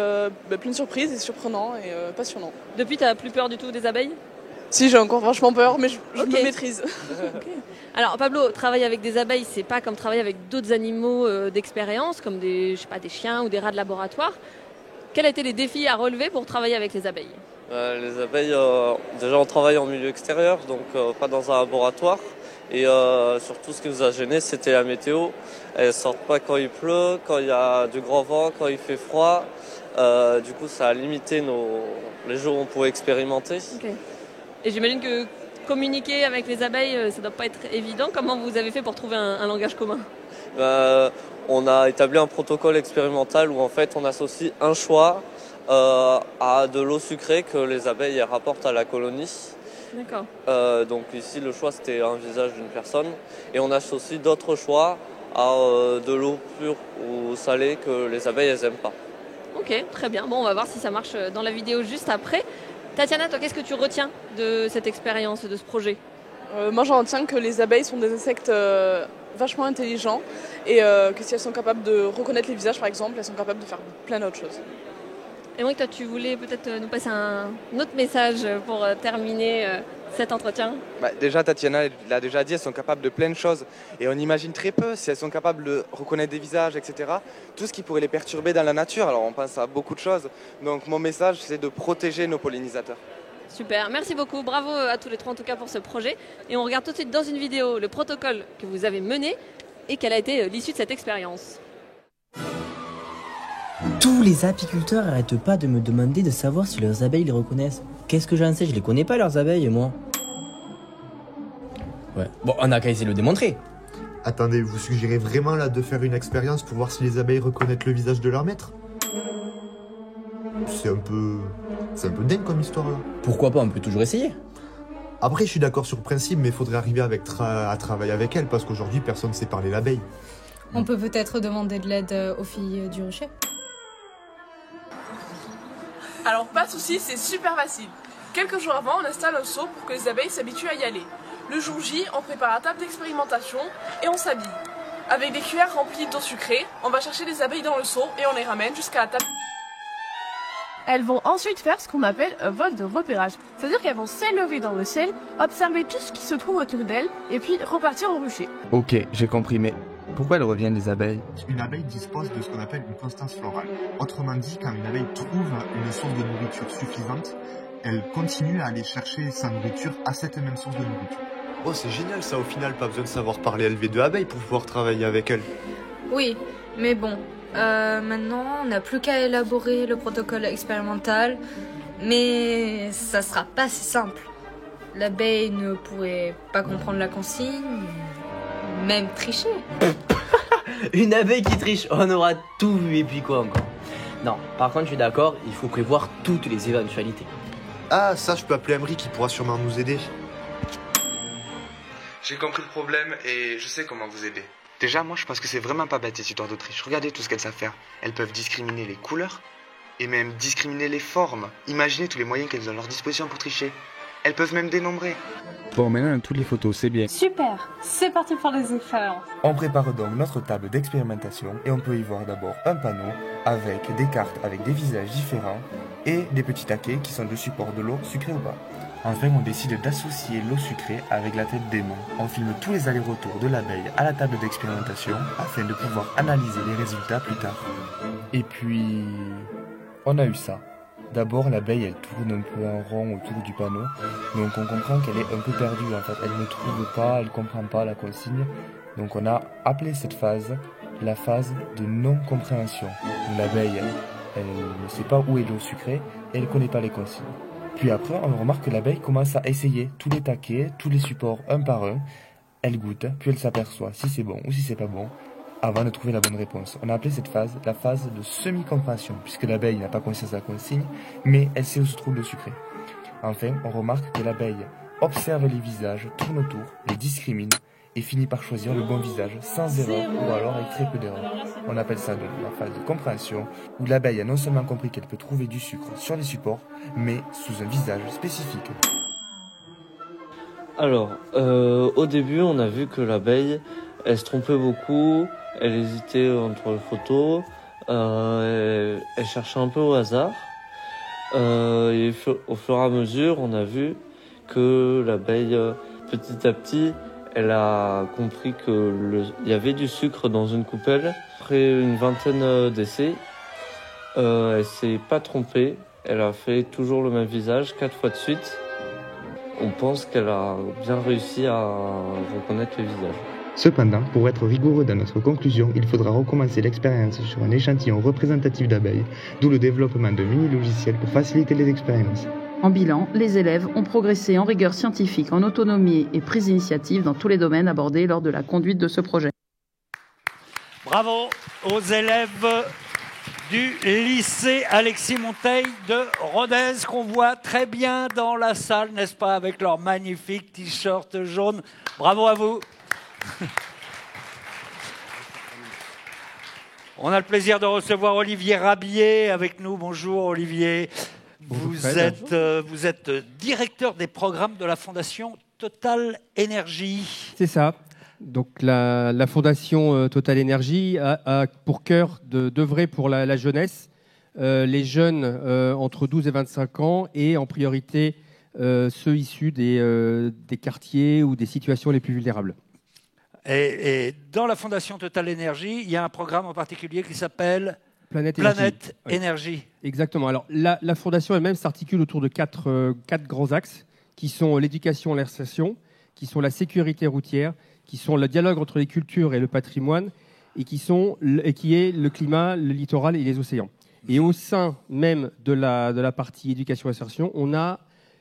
plein de surprises et surprenant et passionnant. Depuis, tu n'as plus peur du tout des abeilles? Si, j'ai encore vachement peur, mais je me maîtrise. Okay. Alors Pablo, travailler avec des abeilles, c'est pas comme travailler avec d'autres animaux d'expérience, comme des chiens ou des rats de laboratoire. Quels étaient les défis à relever pour travailler avec les abeilles? Les abeilles, déjà on travaille en milieu extérieur, donc pas dans un laboratoire. Et surtout ce qui nous a gêné, c'était la météo. Elles sortent pas quand il pleut, quand il y a du grand vent, quand il fait froid. Du coup, ça a limité les jours où on pouvait expérimenter. Okay. Et j'imagine que communiquer avec les abeilles, ça doit pas être évident. Comment vous avez fait pour trouver un langage commun? On a établi un protocole expérimental où en fait on associe un choix à de l'eau sucrée que les abeilles rapportent à la colonie. D'accord. Donc ici le choix c'était un visage d'une personne et on associe d'autres choix à de l'eau pure ou salée que les abeilles elles aiment pas. Ok, très bien. Bon, on va voir si ça marche dans la vidéo juste après. Tatiana, toi, qu'est-ce que tu retiens de cette expérience, de ce projet? Moi, j'en retiens que les abeilles sont des insectes vachement intelligents et que si elles sont capables de reconnaître les visages, par exemple, elles sont capables de faire plein d'autres choses. Emeric, toi, tu voulais peut-être nous passer un autre message pour terminer cet entretien? Déjà, Tatiana l'a déjà dit, elles sont capables de plein de choses. Et on imagine très peu si elles sont capables de reconnaître des visages, etc. Tout ce qui pourrait les perturber dans la nature. Alors, on pense à beaucoup de choses. Donc, mon message, c'est de protéger nos pollinisateurs. Super, merci beaucoup. Bravo à tous les trois, en tout cas, pour ce projet. Et on regarde tout de suite dans une vidéo le protocole que vous avez mené et quelle a été l'issue de cette expérience. Tous les apiculteurs n'arrêtent pas de me demander de savoir si leurs abeilles les reconnaissent. Qu'est-ce que j'en sais? Je les connais pas, leurs abeilles, moi. Ouais, bon, on a qu'à essayer de le démontrer. Attendez, vous suggérez vraiment là de faire une expérience pour voir si les abeilles reconnaissent le visage de leur maître? C'est un peu dingue comme histoire là. Pourquoi pas, on peut toujours essayer. Après, je suis d'accord sur le principe, mais il faudrait arriver à travailler avec elles, parce qu'aujourd'hui, personne ne sait parler l'abeille. On peut peut-être demander de l'aide aux filles du rucher. Alors pas de soucis, c'est super facile. Quelques jours avant, on installe un seau pour que les abeilles s'habituent à y aller. Le jour J, on prépare la table d'expérimentation et on s'habille. Avec des cuillères remplies d'eau sucrée, on va chercher les abeilles dans le seau et on les ramène jusqu'à la table. Elles vont ensuite faire ce qu'on appelle un vol de repérage. C'est-à-dire qu'elles vont s'élever dans le ciel, observer tout ce qui se trouve autour d'elles et puis repartir au rucher. Ok, j'ai compris, mais pourquoi elles reviennent les abeilles? Une abeille dispose de ce qu'on appelle une constance florale. Autrement dit, quand une abeille trouve une source de nourriture suffisante, elle continue à aller chercher sa nourriture à cette même source de nourriture. Oh, c'est génial ça, au final, pas besoin de savoir parler LV2 abeilles pour pouvoir travailler avec elles. Oui, mais bon, maintenant on n'a plus qu'à élaborer le protocole expérimental, mais ça sera pas si simple. L'abeille ne pourrait pas comprendre la consigne, même tricher. Une abeille qui triche, on aura tout vu et puis quoi encore? Non, par contre je suis d'accord, il faut prévoir toutes les éventualités. Ah, ça je peux appeler Emeric qui pourra sûrement nous aider. J'ai compris le problème et je sais comment vous aider. Déjà, moi je pense que c'est vraiment pas bête cette histoire de triche. Regardez tout ce qu'elles savent faire. Elles peuvent discriminer les couleurs et même discriminer les formes. Imaginez tous les moyens qu'elles ont à leur disposition pour tricher. Elles peuvent même dénombrer. Bon, maintenant on a toutes les photos, c'est bien. Super, c'est parti pour les expériences. On prépare donc notre table d'expérimentation et on peut y voir d'abord un panneau avec des cartes avec des visages différents et des petits taquets qui sont le support de l'eau sucrée ou pas. Enfin, on décide d'associer l'eau sucrée avec la tête d'aimant. On filme tous les allers-retours de l'abeille à la table d'expérimentation afin de pouvoir analyser les résultats plus tard. Et puis, on a eu ça. D'abord, l'abeille, elle tourne un peu en rond autour du panneau, donc on comprend qu'elle est un peu perdue en fait. Elle ne trouve pas, elle ne comprend pas la consigne. Donc on a appelé cette phase la phase de non-compréhension. L'abeille, elle ne sait pas où est l'eau sucrée et elle ne connaît pas les consignes. Puis après, on remarque que l'abeille commence à essayer tous les taquets, tous les supports un par un. Elle goûte, puis elle s'aperçoit si c'est bon ou si c'est pas bon, avant de trouver la bonne réponse. On a appelé cette phase la phase de semi-compréhension, puisque l'abeille n'a pas conscience de la consigne, mais elle sait où se trouve le sucré. Enfin, on remarque que l'abeille observe les visages, tourne autour, les discrimine et finit par choisir le bon visage sans erreur ou alors avec très peu d'erreurs. On appelle ça donc la phase de compréhension où l'abeille a non seulement compris qu'elle peut trouver du sucre sur les supports, mais sous un visage spécifique. Alors, au début, on a vu que l'abeille, elle se trompait beaucoup, elle hésitait entre les photos, elle cherchait un peu au hasard. Et au fur et à mesure, on a vu que l'abeille, petit à petit, elle a compris qu'il y avait du sucre dans une coupelle. Après une vingtaine d'essais, elle s'est pas trompée. Elle a fait toujours le même visage, 4 fois de suite. On pense qu'elle a bien réussi à reconnaître les visages. Cependant, pour être rigoureux dans notre conclusion, il faudra recommencer l'expérience sur un échantillon représentatif d'abeilles, d'où le développement de mini-logiciels pour faciliter les expériences. En bilan, les élèves ont progressé en rigueur scientifique, en autonomie et prise d'initiative dans tous les domaines abordés lors de la conduite de ce projet. Bravo aux élèves du lycée Alexis Monteil de Rodez, qu'on voit très bien dans la salle, n'est-ce pas, avec leur magnifique t-shirt jaune. Bravo à vous. On a le plaisir de recevoir Olivier Rabier avec nous. Bonjour Olivier. Vous êtes directeur des programmes de la Fondation Total Énergie. C'est ça. Donc la Fondation Total Énergie a pour cœur d'œuvrer pour la jeunesse, les jeunes entre 12 et 25 ans et en priorité ceux issus des quartiers ou des situations les plus vulnérables. Et dans la Fondation Total Énergie, il y a un programme en particulier qui s'appelle Planète Énergie. Oui. Exactement. Alors la Fondation elle-même s'articule autour de quatre grands axes qui sont l'éducation et l'insertion, qui sont la sécurité routière, qui sont le dialogue entre les cultures et le patrimoine, et qui est le climat, le littoral et les océans. Et au sein même de la partie éducation et insertion, on a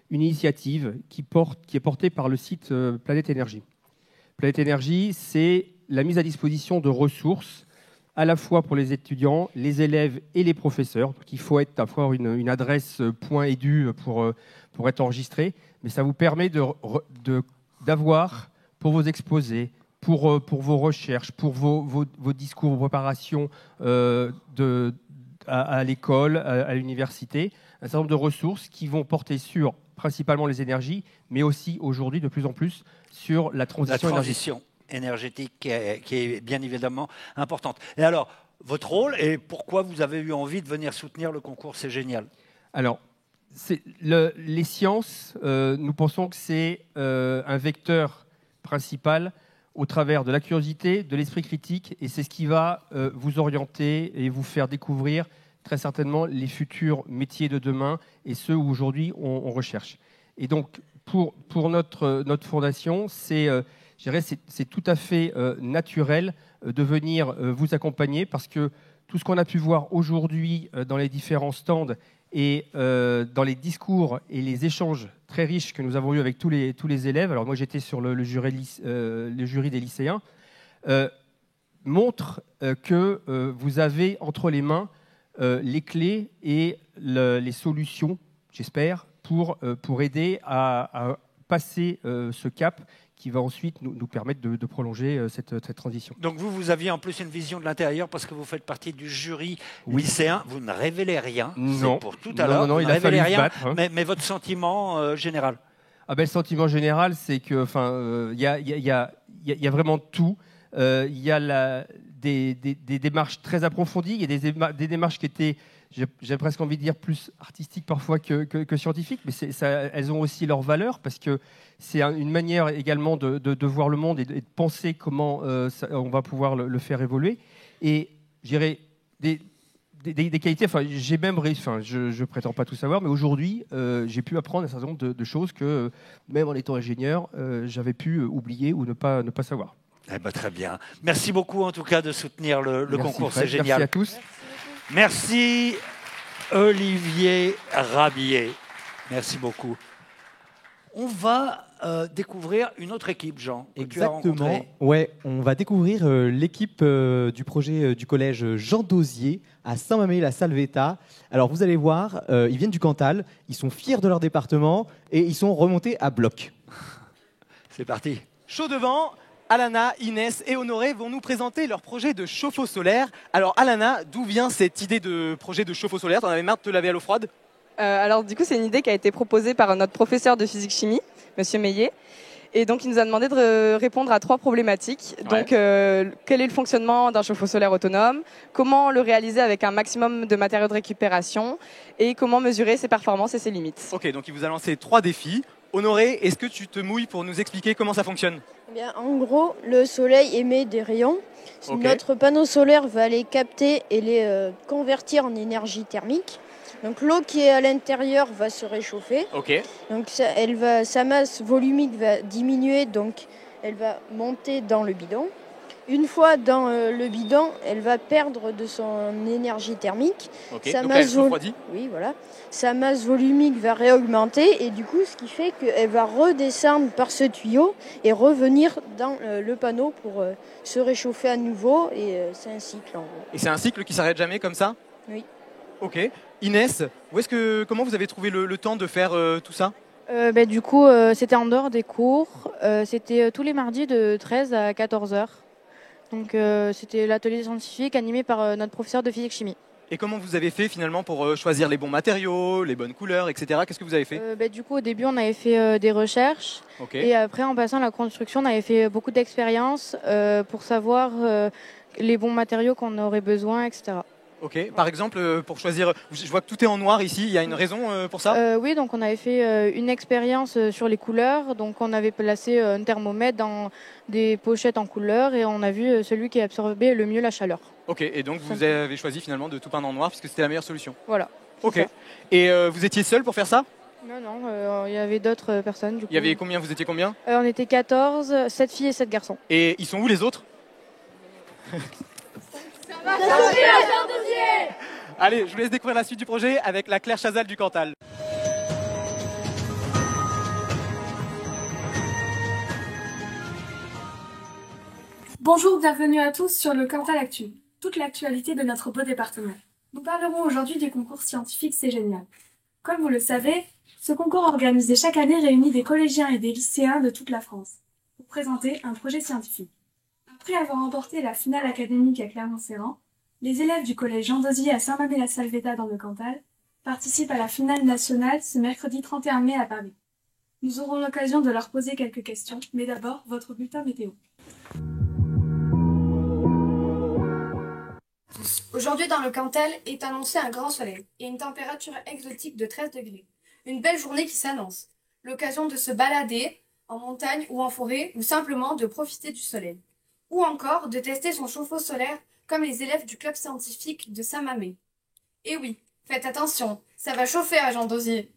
une initiative qui est portée par le site Planète Énergie. Planète Énergie, c'est la mise à disposition de ressources, à la fois pour les étudiants, les élèves et les professeurs. Donc, il faut avoir une adresse .edu pour être enregistré, mais ça vous permet d'avoir pour vos exposés, pour vos recherches, pour vos discours, vos préparations à l'école, à l'université, un certain nombre de ressources qui vont porter sur principalement les énergies, mais aussi aujourd'hui de plus en plus sur la transition énergétique qui est bien évidemment importante. Et alors, votre rôle et pourquoi vous avez eu envie de venir soutenir le concours C'est génial. Alors, les sciences, nous pensons que c'est un vecteur principal au travers de la curiosité, de l'esprit critique, et c'est ce qui va vous orienter et vous faire découvrir très certainement les futurs métiers de demain et ceux où aujourd'hui on recherche. Et donc, pour notre fondation, c'est tout à fait naturel de venir vous accompagner parce que tout ce qu'on a pu voir aujourd'hui dans les différents stands et dans les discours et les échanges très riches que nous avons eus avec tous les élèves, alors moi j'étais sur le jury des lycéens, montre que vous avez entre les mains les clés et les solutions, j'espère, pour aider à passer ce cap qui va ensuite nous permettre de prolonger cette transition. Donc vous aviez en plus une vision de l'intérieur parce que vous faites partie du jury lycéen. Vous ne révélez rien, c'est pour tout à l'heure. Non, vous il ne a révélez fallu rien, se battre, hein. mais votre sentiment général. Le sentiment général, c'est que, il y a vraiment tout. Il y a des démarches très approfondies, il y a des démarches qui étaient, j'ai presque envie de dire, plus artistiques parfois que scientifiques, mais elles ont aussi leur valeur parce que c'est une manière également de voir le monde et de penser comment on va pouvoir le faire évoluer. Et je dirais des qualités, j'ai même réussi, je prétends pas tout savoir, mais aujourd'hui, j'ai pu apprendre un certain nombre de choses que, même en étant ingénieur, j'avais pu oublier ou ne pas savoir. Eh ben, très bien. Merci beaucoup en tout cas de soutenir le concours, Fred, c'est génial. Merci à tous. Merci Olivier Rabier. Merci beaucoup. On va découvrir une autre équipe, Jean, que tu as Exactement. rencontrée. Ouais, on va découvrir l'équipe du projet du collège Jean Dosier à Saint-Mamé-la-Salvetat. Alors vous allez voir, ils viennent du Cantal, ils sont fiers de leur département et ils sont remontés à bloc. C'est parti. Chaud devant, Alana, Inès et Honoré vont nous présenter leur projet de chauffe-eau solaire. Alors Alana, d'où vient cette idée de projet de chauffe-eau solaire? T'en avais marre de te laver à l'eau froide? Alors du coup, c'est une idée qui a été proposée par notre professeur de physique-chimie, Monsieur Meillet. Et donc, il nous a demandé de répondre à 3 problématiques. Ouais. Donc, quel est le fonctionnement d'un chauffe-eau solaire autonome? Comment le réaliser avec un maximum de matériaux de récupération? Et comment mesurer ses performances et ses limites? Ok, donc il vous a lancé 3 défis. Honoré, est-ce que tu te mouilles pour nous expliquer comment ça fonctionne? Eh bien, en gros, le soleil émet des rayons. Ok. Notre panneau solaire va les capter et les convertir en énergie thermique. Donc l'eau qui est à l'intérieur va se réchauffer. Ok. Donc sa masse volumique va diminuer, donc elle va monter dans le bidon. Une fois dans le bidon, elle va perdre de son énergie thermique. Ok, donc elle se refroidit. Oui, voilà. Sa masse volumique va réaugmenter et du coup, ce qui fait qu'elle va redescendre par ce tuyau et revenir dans le panneau pour se réchauffer à nouveau. Et c'est un cycle en gros. Et c'est un cycle qui s'arrête jamais comme ça? Oui. Ok. Inès, comment vous avez trouvé le temps de faire tout ça? Du coup, c'était en dehors des cours. C'était tous les mardis de 13 à 14 heures. Donc, c'était l'atelier scientifique animé par notre professeur de physique-chimie. Et comment vous avez fait finalement pour choisir les bons matériaux, les bonnes couleurs, etc. Qu'est-ce que vous avez fait? Du coup, au début, on avait fait des recherches. Ok. Et après, en passant à la construction, on avait fait beaucoup d'expériences pour savoir les bons matériaux qu'on aurait besoin, etc. Ok. Par exemple, pour choisir, je vois que tout est en noir ici. Il y a une raison pour ça? Oui, donc on avait fait une expérience sur les couleurs. Donc on avait placé un thermomètre dans des pochettes en couleurs et on a vu celui qui absorbait le mieux la chaleur. Ok. Et donc vous avez choisi finalement de tout peindre en noir puisque c'était la meilleure solution. Voilà. Ok. Et vous étiez seul pour faire ça? Non, il y avait d'autres personnes. Du coup. Il y avait combien? Vous étiez combien? On était 14, 7 filles et 7 garçons. Et ils sont où les autres? Allez, je vous laisse découvrir la suite du projet avec la Claire Chazal du Cantal. Bonjour, bienvenue à tous sur le Cantal Actu, toute l'actualité de notre beau département. Nous parlerons aujourd'hui du concours scientifique C'est Génial. Comme vous le savez, ce concours organisé chaque année réunit des collégiens et des lycéens de toute la France pour présenter un projet scientifique. Après avoir remporté la finale académique à Clermont-Ferrand, les élèves du collège Jean Dosier à Saint-Mamé-la-Salvetat dans le Cantal participent à la finale nationale ce mercredi 31 mai à Paris. Nous aurons l'occasion de leur poser quelques questions, mais d'abord, votre bulletin météo. Aujourd'hui dans le Cantal est annoncé un grand soleil et une température exotique de 13 degrés. Une belle journée qui s'annonce. L'occasion de se balader en montagne ou en forêt ou simplement de profiter du soleil. Ou encore de tester son chauffe-eau solaire comme les élèves du club scientifique de Saint-Mamé. Et oui, faites attention, ça va chauffer à Jean Dosier.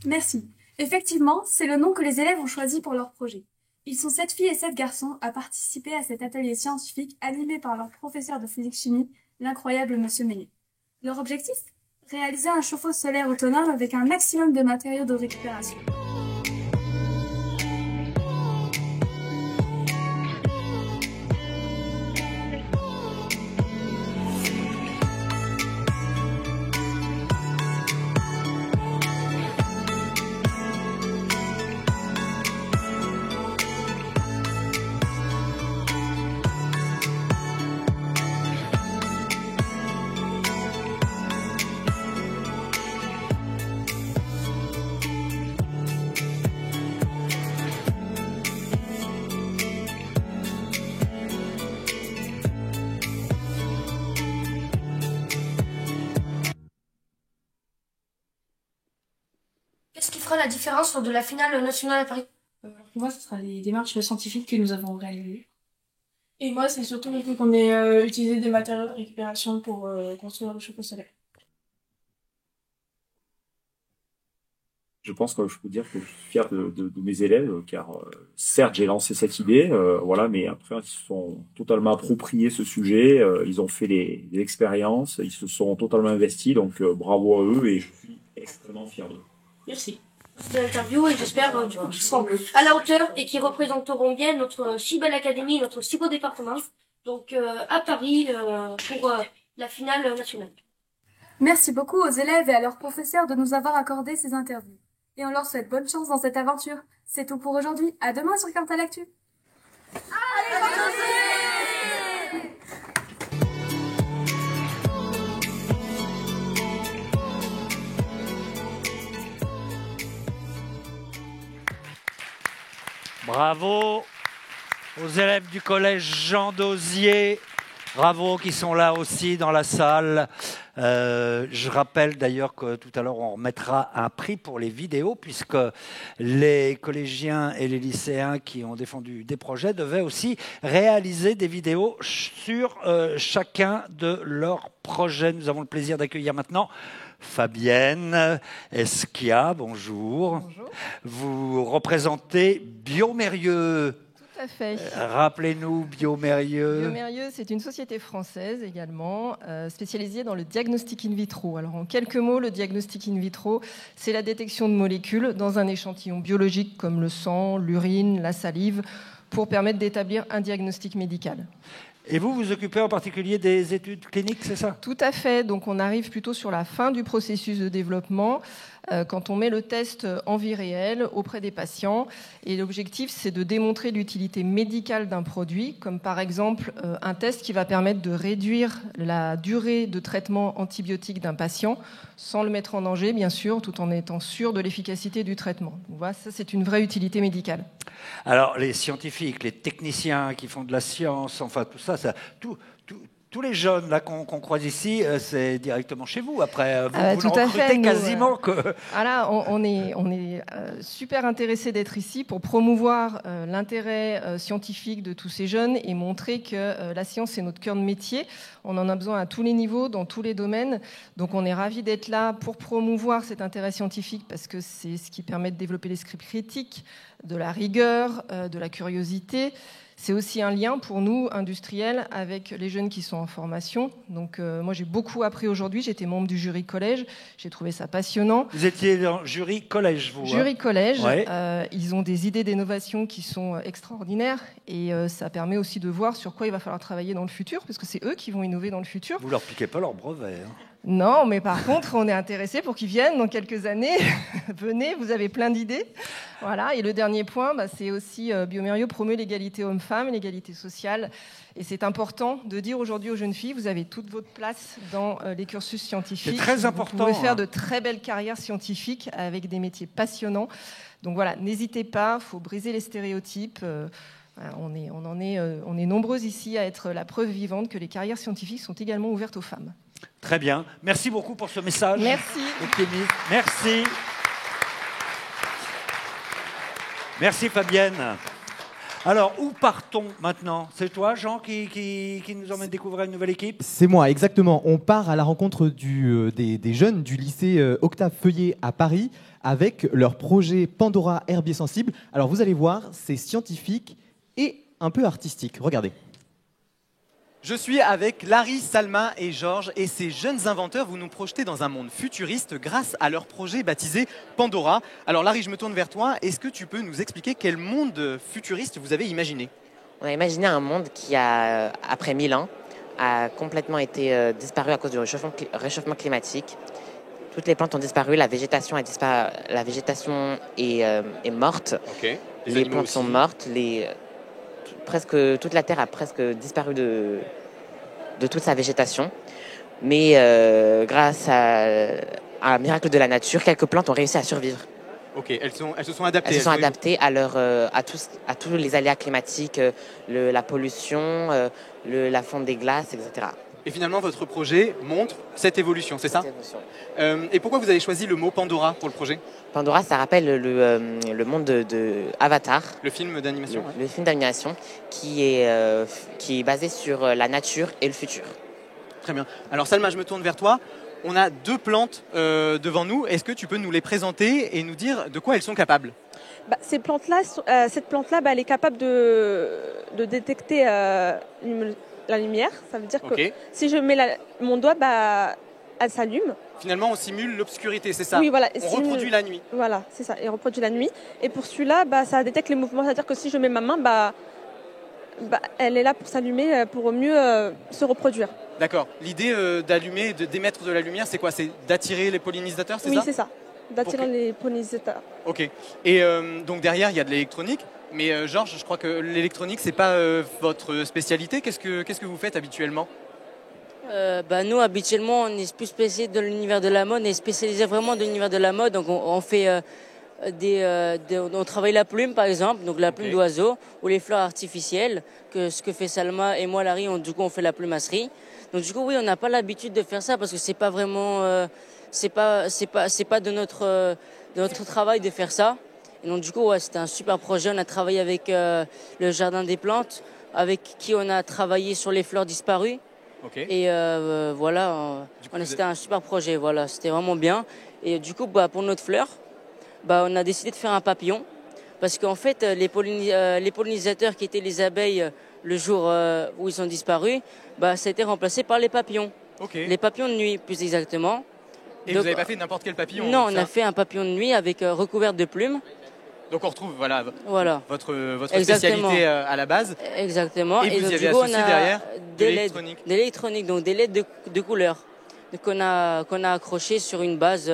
Merci. Effectivement, c'est le nom que les élèves ont choisi pour leur projet. Ils sont 7 filles et 7 garçons à participer à cet atelier scientifique animé par leur professeur de physique-chimie, l'incroyable Monsieur Meillet. Leur objectif? Réaliser un chauffe-eau solaire autonome avec un maximum de matériaux de récupération. Qu'est-ce qui fera la différence lors de la finale nationale à Paris? Pour moi, ce sera les démarches scientifiques que nous avons réalisées. Et moi, c'est surtout le fait qu'on ait utilisé des matériaux de récupération pour construire le chauffe-eau solaire. Je pense que je peux dire que je suis fier de mes élèves, car certes j'ai lancé cette idée, voilà, mais après ils se sont totalement appropriés ce sujet, ils ont fait des expériences, ils se sont totalement investis, donc bravo à eux et je suis extrêmement fier d'eux. Merci. cette interview et j'espère du coup qu'ils seront à la hauteur et qu'ils représenteront bien notre si belle académie, notre si beau département, donc à Paris pour la finale nationale. Merci beaucoup aux élèves et à leurs professeurs de nous avoir accordé ces interviews. Et on leur souhaite bonne chance dans cette aventure. C'est tout pour aujourd'hui. À demain sur Cantal Actu. Allez, Bravo aux élèves du collège Jean Dosier. Bravo qui sont là aussi dans la salle. Je rappelle d'ailleurs que tout à l'heure on remettra un prix pour les vidéos puisque les collégiens et les lycéens qui ont défendu des projets devaient aussi réaliser des vidéos sur chacun de leurs projets. Nous avons le plaisir d'accueillir maintenant Fabienne Esquia, bonjour. Bonjour. Vous représentez Biomérieux. Tout à fait. Rappelez-nous Biomérieux. Biomérieux, c'est une société française également, spécialisée dans le diagnostic in vitro. Alors en quelques mots, le diagnostic in vitro, c'est la détection de molécules dans un échantillon biologique comme le sang, l'urine, la salive, pour permettre d'établir un diagnostic médical. Et vous vous occupez en particulier des études cliniques, c'est ça? Tout à fait. Donc on arrive plutôt sur la fin du processus de développement, quand on met le test en vie réelle auprès des patients. Et l'objectif, c'est de démontrer l'utilité médicale d'un produit, comme par exemple un test qui va permettre de réduire la durée de traitement antibiotique d'un patient, sans le mettre en danger, bien sûr, tout en étant sûr de l'efficacité du traitement. Donc voilà, ça, c'est une vraie utilité médicale. Alors, les scientifiques, les techniciens qui font de la science, enfin tout ça, tous les jeunes là qu'on croise ici, c'est directement chez vous. Après, vous tout le à recrutez fait, quasiment que... Voilà, on est super intéressés d'être ici pour promouvoir l'intérêt scientifique de tous ces jeunes et montrer que la science, c'est notre cœur de métier. On en a besoin à tous les niveaux, dans tous les domaines. Donc on est ravis d'être là pour promouvoir cet intérêt scientifique parce que c'est ce qui permet de développer l'esprit critique, de la rigueur, de la curiosité. C'est aussi un lien pour nous, industriels, avec les jeunes qui sont en formation. Donc moi, j'ai beaucoup appris aujourd'hui. J'étais membre du jury collège. J'ai trouvé ça passionnant. Vous étiez dans jury collège, vous? Jury collège. Ouais. Ils ont des idées d'innovation qui sont extraordinaires. Et ça permet aussi de voir sur quoi il va falloir travailler dans le futur, parce que c'est eux qui vont innover dans le futur. Vous leur piquez pas leur brevet, hein? Non, mais par contre, on est intéressés pour qu'ils viennent dans quelques années. Venez, vous avez plein d'idées. Voilà. Et le dernier point, c'est aussi Biomérieux promeut l'égalité homme-femme, l'égalité sociale. Et c'est important de dire aujourd'hui aux jeunes filles, vous avez toute votre place dans les cursus scientifiques. C'est très important. Vous pouvez faire de très belles carrières scientifiques avec des métiers passionnants. Donc voilà, n'hésitez pas, il faut briser les stéréotypes. On est nombreuses ici à être la preuve vivante que les carrières scientifiques sont également ouvertes aux femmes. Très bien. Merci beaucoup pour ce message. Merci. Optimiste. Merci. Merci Fabienne. Alors, où partons maintenant? C'est toi, Jean, qui nous emmène découvrir une nouvelle équipe? C'est moi, exactement. On part à la rencontre des jeunes du lycée Octave Feuillet à Paris avec leur projet Pandora Herbier Sensible. Alors, vous allez voir, c'est scientifique et un peu artistique. Regardez. Je suis avec Larry, Salma et Georges et ces jeunes inventeurs vous nous projetez dans un monde futuriste grâce à leur projet baptisé Pandora. Alors Larry, je me tourne vers toi. Est-ce que tu peux nous expliquer quel monde futuriste vous avez imaginé? On a imaginé un monde qui a, après 1000 ans, a complètement été disparu à cause du réchauffement climatique. Toutes les plantes ont disparu, la végétation a disparu, la végétation est morte. Okay. Les plantes sont mortes, presque toute la terre a presque disparu de toute sa végétation. Mais grâce à un miracle de la nature, quelques plantes ont réussi à survivre. Ok, elles se sont adaptées. Elles se sont adaptées à tous les aléas climatiques, la pollution, la fonte des glaces, etc. Et finalement, votre projet montre cette évolution, c'est ça? Et pourquoi vous avez choisi le mot Pandora pour le projet? Pandora, ça rappelle le monde de Avatar. Le film d'animation. Le film d'animation qui est basé sur la nature et le futur. Très bien. Alors Salma, je me tourne vers toi. On a 2 plantes devant nous. Est-ce que tu peux nous les présenter et nous dire de quoi elles sont capables? Cette plante-là, elle est capable de détecter la lumière. Ça veut dire que si je mets mon doigt, elle s'allume. Finalement, on simule l'obscurité, c'est ça? Oui, voilà. On reproduit la nuit. Voilà, c'est ça. Et on reproduit la nuit. Et pour celui-là, ça détecte les mouvements. C'est-à-dire que si je mets ma main, elle est là pour s'allumer, pour mieux se reproduire. D'accord. L'idée d'allumer, d'émettre de la lumière, c'est quoi? C'est d'attirer les pollinisateurs, c'est ça? Oui, c'est ça. D'attirer les pollinisateurs. Ok. Et donc derrière, il y a de l'électronique. Mais Georges, je crois que l'électronique, c'est pas votre spécialité. Qu'est-ce que vous faites habituellement? Nous, habituellement, on est plus spécialisé dans l'univers de la mode. On est spécialisé vraiment dans l'univers de la mode. Donc, on fait on travaille la plume, par exemple, donc la plume d'oiseau, ou les fleurs artificielles, ce que fait Salma et moi, Larry, du coup, on fait la plumasserie. Donc, du coup, oui, on n'a pas l'habitude de faire ça parce que c'est pas vraiment, c'est pas de notre travail de faire ça. Et donc, du coup, ouais, c'était un super projet. On a travaillé avec le Jardin des Plantes, avec qui on a travaillé sur les fleurs disparues. Okay. Et voilà, c'était un super projet, voilà, c'était vraiment bien. Et du coup, pour notre fleur, on a décidé de faire un papillon. Parce qu'en fait, les pollinisateurs qui étaient les abeilles le jour où ils ont disparu, ça a été remplacé par les papillons. Okay. Les papillons de nuit, plus exactement. Et donc, vous n'avez pas fait n'importe quel papillon? Non, on a fait un papillon de nuit avec recouvert de plumes. Donc on retrouve votre Exactement. spécialité à la base. Exactement. Et vous y avez coup, associé derrière de l'électronique. De l'électronique, donc des LED de couleur qu'on a accroché sur une base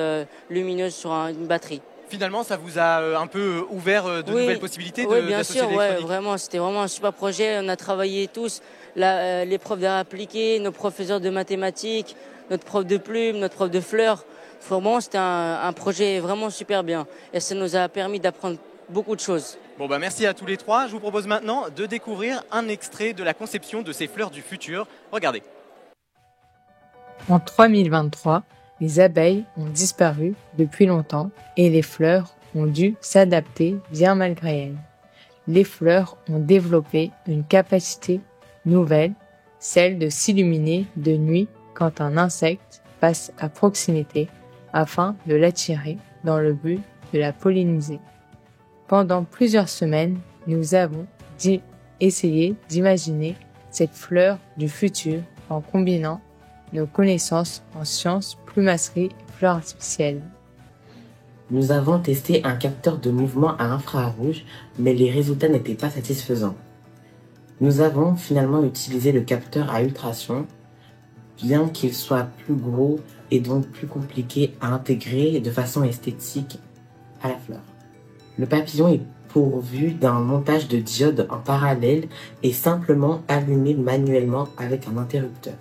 lumineuse sur une batterie. Finalement, ça vous a un peu ouvert de nouvelles possibilités oui, bien d'associer sûr, l'électronique. vraiment, c'était vraiment un super projet. On a travaillé tous, les profs d'art appliqué, nos professeurs de mathématiques, notre prof de plumes, notre prof de fleurs. Vraiment, c'était un projet vraiment super bien. Et ça nous a permis d'apprendre beaucoup de choses. Bon, merci à tous les trois. Je vous propose maintenant de découvrir un extrait de la conception de ces fleurs du futur. Regardez. En 3023, les abeilles ont disparu depuis longtemps et les fleurs ont dû s'adapter bien malgré elles. Les fleurs ont développé une capacité nouvelle, celle de s'illuminer de nuit quand un insecte passe à proximité afin de l'attirer dans le but de la polliniser. Pendant plusieurs semaines, nous avons essayé d'imaginer cette fleur du futur en combinant nos connaissances en sciences, plumasserie et fleurs artificielles. Nous avons testé un capteur de mouvement à infrarouge, mais les résultats n'étaient pas satisfaisants. Nous avons finalement utilisé le capteur à ultrasons, bien qu'il soit plus gros et donc plus compliqué à intégrer de façon esthétique à la fleur. Le papillon est pourvu d'un montage de diodes en parallèle et simplement allumé manuellement avec un interrupteur.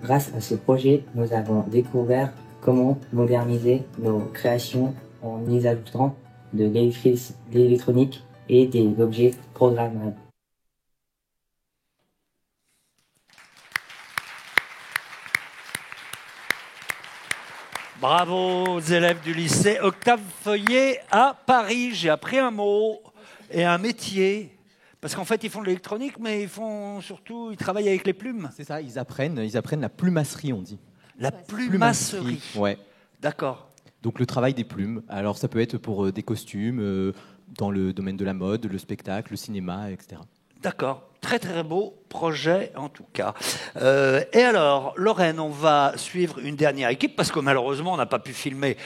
Grâce à ce projet, nous avons découvert comment moderniser nos créations en y ajoutant de l'électronique et des objets programmables. Bravo aux élèves du lycée Octave Feuillet à Paris. J'ai appris un mot et un métier. Parce qu'en fait, ils font de l'électronique, mais ils travaillent avec les plumes. C'est ça, ils apprennent la plumasserie, on dit. La plumasserie. Ouais. D'accord. Donc le travail des plumes. Alors ça peut être pour des costumes, dans le domaine de la mode, le spectacle, le cinéma, etc. D'accord. Très très beau projet en tout cas. Et alors, Lorraine, on va suivre une dernière équipe parce que malheureusement on n'a pas pu filmer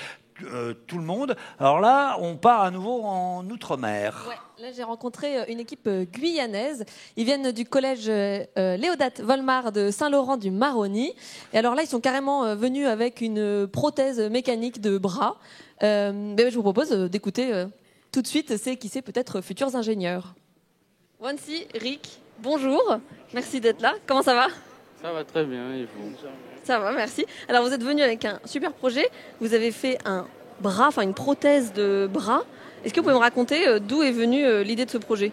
tout le monde. Alors là, on part à nouveau en Outre-mer. Ouais, là j'ai rencontré une équipe guyanaise. Ils viennent du collège Léodate Volmar de Saint-Laurent du Maroni. Et alors là, ils sont carrément venus avec une prothèse mécanique de bras. Je vous propose d'écouter tout de suite qui c'est peut-être futurs ingénieurs. Wansi, Rick, bonjour, merci d'être là. Comment ça va? Ça va très bien, et vous? Ça va, merci. Alors vous êtes venu avec un super projet. Vous avez fait un bras, une prothèse de bras. Est-ce que vous pouvez me raconter d'où est venue l'idée de ce projet?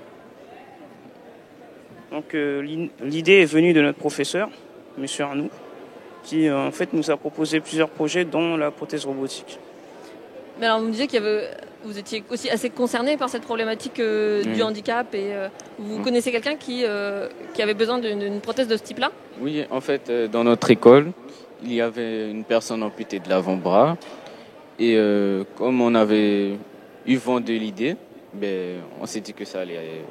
Donc l'idée est venue de notre professeur, M. Arnoux, qui en fait nous a proposé plusieurs projets dont la prothèse robotique. Mais alors vous me disiez vous étiez aussi assez concerné par cette problématique du handicap et vous connaissez quelqu'un qui avait besoin d'une prothèse de ce type-là? Oui, en fait, dans notre école, il y avait une personne amputée de l'avant-bras et comme on avait eu vent de l'idée, on s'est dit que ça allait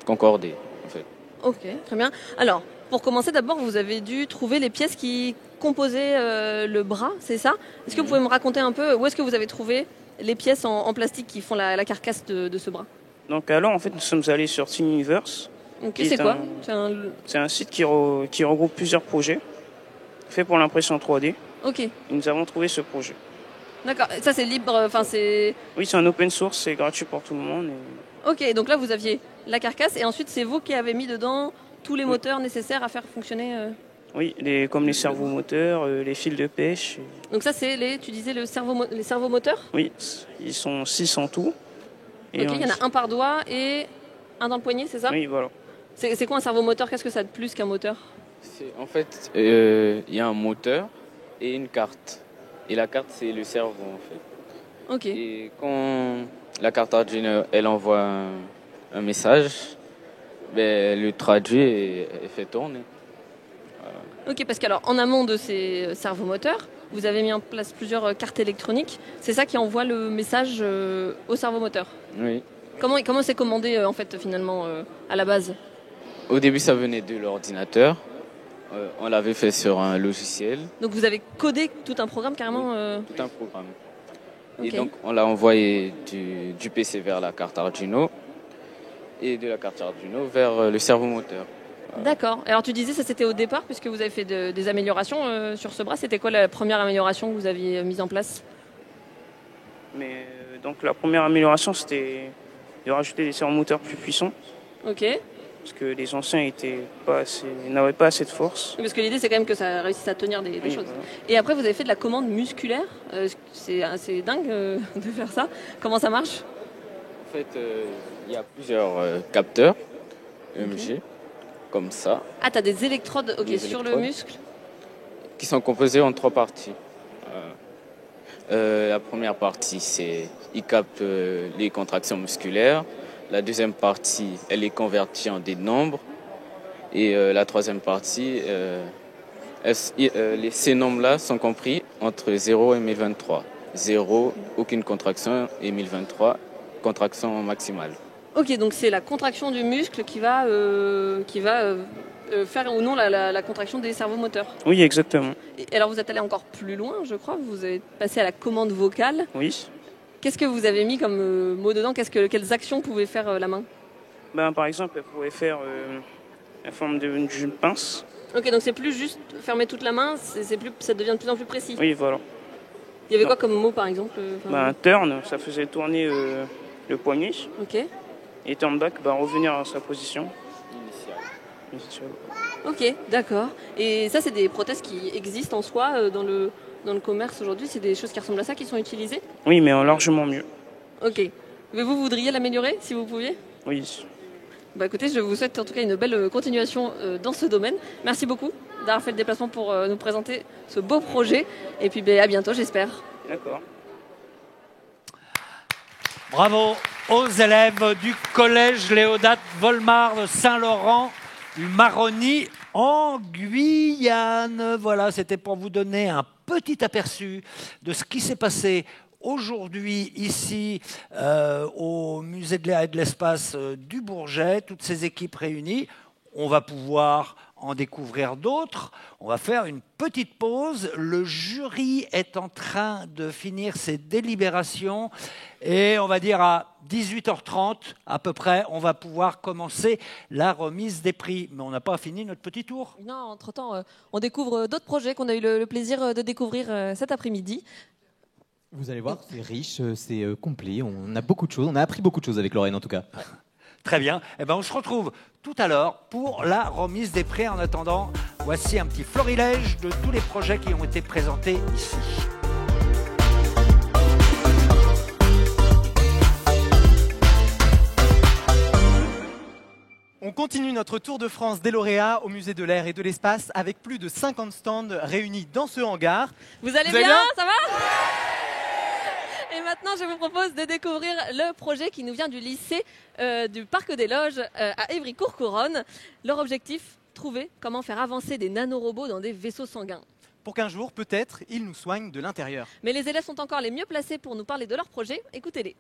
concorder, en fait. Ok, très bien. Alors, Pour commencer, d'abord, vous avez dû trouver les pièces qui composaient le bras, c'est ça? Est-ce que vous pouvez me raconter un peu où est-ce que vous avez trouvé les pièces en plastique qui font la carcasse de ce bras? Donc alors, en fait, nous sommes allés sur Teamuniverse. Ok, c'est quoi? C'est un site qui regroupe plusieurs projets, fait pour l'impression 3D. Ok. Et nous avons trouvé ce projet. D'accord, ça c'est libre, enfin c'est... Oui, c'est un open source, c'est gratuit pour tout le monde. Ok, donc là vous aviez la carcasse et ensuite c'est vous qui avez mis dedans tous les moteurs nécessaires à faire fonctionner... Oui, comme les servomoteurs, les fils de pêche. Donc ça c'est tu disais les servomoteurs? Oui, ils sont 6 en tout. Et ok, il y en a un par doigt et un dans le poignet, c'est ça? Oui, voilà. C'est quoi un servomoteur? Qu'est-ce que ça a de plus qu'un moteur? En fait, il y a un moteur et une carte. Et la carte, c'est le cerveau, en fait. Ok. Et quand la carte Arduino, elle envoie un message, elle le traduit et elle fait tourner. Voilà. Ok, parce qu'alors, en amont de ces servomoteurs, vous avez mis en place plusieurs cartes électroniques. C'est ça qui envoie le message au servomoteur? Oui. Comment c'est commandé, en fait, finalement, à la base? Au début, ça venait de l'ordinateur. On l'avait fait sur un logiciel. Donc vous avez codé tout un programme carrément? Tout un programme. Okay. Et donc on l'a envoyé du PC vers la carte Arduino et de la carte Arduino vers le servomoteur. D'accord. Alors tu disais ça c'était au départ puisque vous avez fait des améliorations sur ce bras. C'était quoi la première amélioration que vous aviez mise en place? Donc la première amélioration c'était de rajouter des servomoteurs plus puissants. Ok. Parce que les anciens n'avaient pas assez de force. Parce que l'idée, c'est quand même que ça réussisse à tenir des choses. Voilà. Et après, vous avez fait de la commande musculaire. C'est assez dingue de faire ça. Comment ça marche? En fait, il y a plusieurs capteurs EMG, comme ça. Ah, tu as des électrodes sur le muscle? Qui sont composés en 3 parties. La première partie, il capte les contractions musculaires. La deuxième partie, elle est convertie en des nombres. Et la troisième partie, ces nombres-là sont compris entre 0 et 1023. 0, aucune contraction, et 1023, contraction maximale. Ok, donc c'est la contraction du muscle qui va faire ou non la contraction des servomoteurs. Oui, exactement. Et alors vous êtes allé encore plus loin, je crois. Vous avez passé à la commande vocale. Oui. Qu'est-ce que vous avez mis comme mot dedans? Quelles actions pouvait faire la main? Par exemple, elle pouvait faire la forme d'une pince. Ok, donc c'est plus juste fermer toute la main, ça devient de plus en plus précis. Oui, voilà. Il y avait quoi comme mot par exemple? Turn, ça faisait tourner le poignet. Ok. Et turn back, revenir à sa position initiale. Ok, d'accord. Et ça, c'est des prothèses qui existent en soi dans le commerce aujourd'hui? C'est des choses qui ressemblent à ça qui sont utilisées? Oui, mais largement mieux. Ok. Mais vous voudriez l'améliorer si vous pouviez? Oui. Écoutez, je vous souhaite en tout cas une belle continuation dans ce domaine. Merci beaucoup d'avoir fait le déplacement pour nous présenter ce beau projet. Et puis à bientôt, j'espère. D'accord. Bravo aux élèves du collège Léodat Volmar de Saint-Laurent du Maroni en Guyane. Voilà, c'était pour vous donner un petit aperçu de ce qui s'est passé aujourd'hui ici au musée de l'air et de l'espace du Bourget, toutes ces équipes réunies. On va pouvoir en découvrir d'autres. On va faire une petite pause. Le jury est en train de finir ses délibérations et on va dire à 18h30 à peu près, on va pouvoir commencer la remise des prix. Mais on n'a pas fini notre petit tour. Non, entre-temps, on découvre d'autres projets qu'on a eu le plaisir de découvrir cet après-midi. Vous allez voir, c'est riche, c'est complet. On a beaucoup de choses. On a appris beaucoup de choses avec Lorraine en tout cas. Ouais. Très bien. On se retrouve tout à l'heure pour la remise des prix. En attendant, voici un petit florilège de tous les projets qui ont été présentés ici. On continue notre tour de France des lauréats au musée de l'air et de l'espace avec plus de 50 stands réunis dans ce hangar. Vous allez bien? Ça va? Et maintenant, je vous propose de découvrir le projet qui nous vient du lycée du Parc des Loges à Évry-Courcouronnes. Leur objectif, trouver comment faire avancer des nanorobots dans des vaisseaux sanguins. Pour qu'un jour, peut-être, ils nous soignent de l'intérieur. Mais les élèves sont encore les mieux placés pour nous parler de leur projet. Écoutez-les.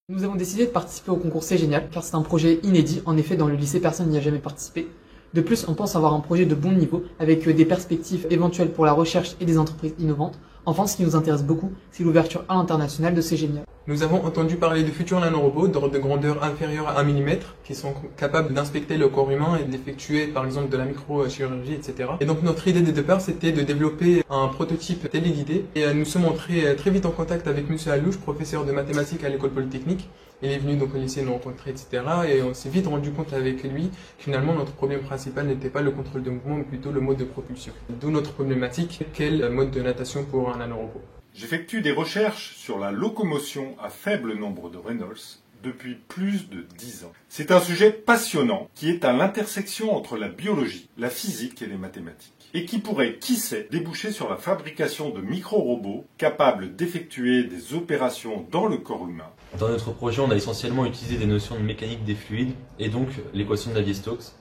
Nous avons décidé de participer au concours C'est Génial, car c'est un projet inédit. En effet, dans le lycée, personne n'y a jamais participé. De plus, on pense avoir un projet de bon niveau avec des perspectives éventuelles pour la recherche et des entreprises innovantes. Enfin, ce qui nous intéresse beaucoup, c'est l'ouverture à l'international de ces génies. Nous avons entendu parler de futurs nanorobots d'ordre de grandeur inférieure à 1 mm qui sont capables d'inspecter le corps humain et d'effectuer par exemple de la microchirurgie, etc. Et donc notre idée de départ c'était de développer un prototype téléguidé et nous sommes entrés très vite en contact avec M. Alouche, professeur de mathématiques à l'école polytechnique. Il est venu donc au lycée nous rencontrer, etc. Et on s'est vite rendu compte avec lui que finalement notre problème principal n'était pas le contrôle de mouvement mais plutôt le mode de propulsion. D'où notre problématique, quel mode de natation pour un nanorobot. J'effectue des recherches sur la locomotion à faible nombre de Reynolds depuis plus de 10 ans. C'est un sujet passionnant qui est à l'intersection entre la biologie, la physique et les mathématiques. Et qui pourrait, qui sait, déboucher sur la fabrication de micro-robots capables d'effectuer des opérations dans le corps humain. Dans notre projet, on a essentiellement utilisé des notions de mécanique des fluides et donc l'équation de Navier-Stokes.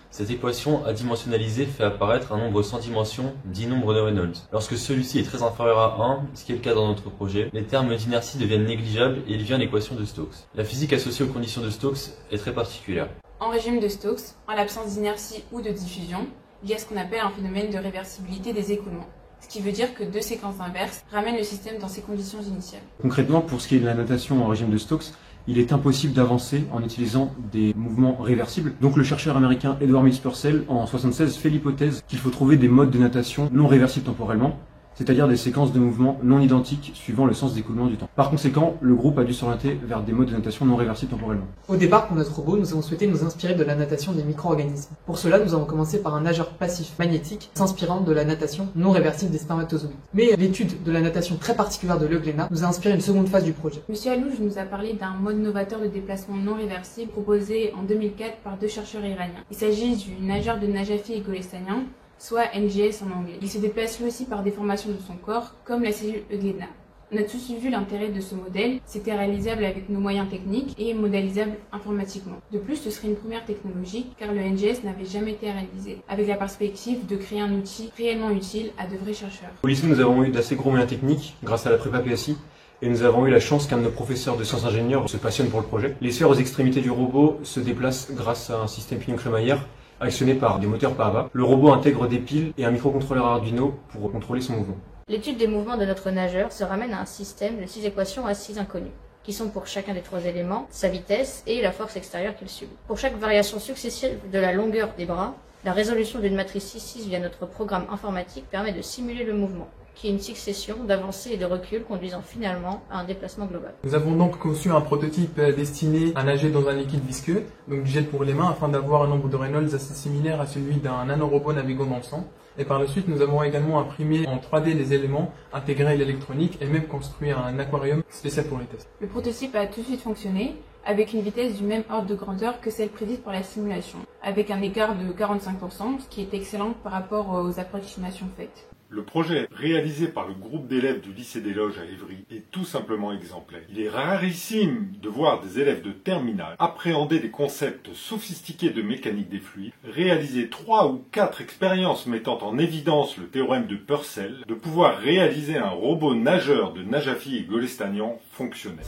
Cette équation adimensionnalisée fait apparaître un nombre sans dimension, dit nombre de Reynolds. Lorsque celui-ci est très inférieur à 1, ce qui est le cas dans notre projet, les termes d'inertie deviennent négligeables et il vient l'équation de Stokes. La physique associée aux conditions de Stokes est très particulière. En régime de Stokes, en l'absence d'inertie ou de diffusion, il y a ce qu'on appelle un phénomène de réversibilité des écoulements. Ce qui veut dire que deux séquences inverses ramènent le système dans ses conditions initiales. Concrètement, pour ce qui est de la natation en régime de Stokes, il est impossible d'avancer en utilisant des mouvements réversibles. Donc le chercheur américain Edward Mills Purcell, en 1976, fait l'hypothèse qu'il faut trouver des modes de natation non réversibles temporellement, c'est-à-dire des séquences de mouvements non identiques suivant le sens d'écoulement du temps. Par conséquent, le groupe a dû s'orienter vers des modes de natation non réversibles temporellement. Au départ, pour notre robot, nous avons souhaité nous inspirer de la natation des micro-organismes. Pour cela, nous avons commencé par un nageur passif magnétique, s'inspirant de la natation non réversible des spermatozoïdes. Mais l'étude de la natation très particulière de l'Euglena nous a inspiré une seconde phase du projet. Monsieur Alouche nous a parlé d'un mode novateur de déplacement non réversible proposé en 2004 par deux chercheurs iraniens. Il s'agit du nageur de Najafi golestanyan, soit NGS en anglais. Il se déplace lui aussi par déformation de son corps, comme la cellule Euglena. On a tout de suite vu l'intérêt de ce modèle, c'était réalisable avec nos moyens techniques et modélisable informatiquement. De plus, ce serait une première technologie, car le NGS n'avait jamais été réalisé, avec la perspective de créer un outil réellement utile à de vrais chercheurs. Au lycée, nous avons eu d'assez gros moyens techniques, grâce à la prépa PSI, et nous avons eu la chance qu'un de nos professeurs de sciences ingénieurs se passionne pour le projet. Les sphères aux extrémités du robot se déplacent grâce à un système pignon-crémaillère, actionné par des moteurs Pava. Le robot intègre des piles et un microcontrôleur Arduino pour contrôler son mouvement. L'étude des mouvements de notre nageur se ramène à un système de 6 équations à 6 inconnues, qui sont pour chacun des 3 éléments, sa vitesse et la force extérieure qu'il subit. Pour chaque variation successive de la longueur des bras, la résolution d'une matrice 6-6 via notre programme informatique permet de simuler le mouvement, qui est une succession d'avancées et de reculs conduisant finalement à un déplacement global. Nous avons donc conçu un prototype destiné à nager dans un liquide visqueux, donc du gel pour les mains, afin d'avoir un nombre de Reynolds assez similaire à celui d'un nanorobot naviguant dans le sang. Et par la suite, nous avons également imprimé en 3D les éléments, intégré l'électronique et même construit un aquarium spécial pour les tests. Le prototype a tout de suite fonctionné, avec une vitesse du même ordre de grandeur que celle prédite par la simulation, avec un écart de 45%, ce qui est excellent par rapport aux approximations faites. Le projet réalisé par le groupe d'élèves du lycée des Loges à Évry est tout simplement exemplaire. Il est rarissime de voir des élèves de terminale appréhender des concepts sophistiqués de mécanique des fluides, réaliser 3 ou 4 expériences mettant en évidence le théorème de Purcell, de pouvoir réaliser un robot nageur de Najafi et Golestanian fonctionnel.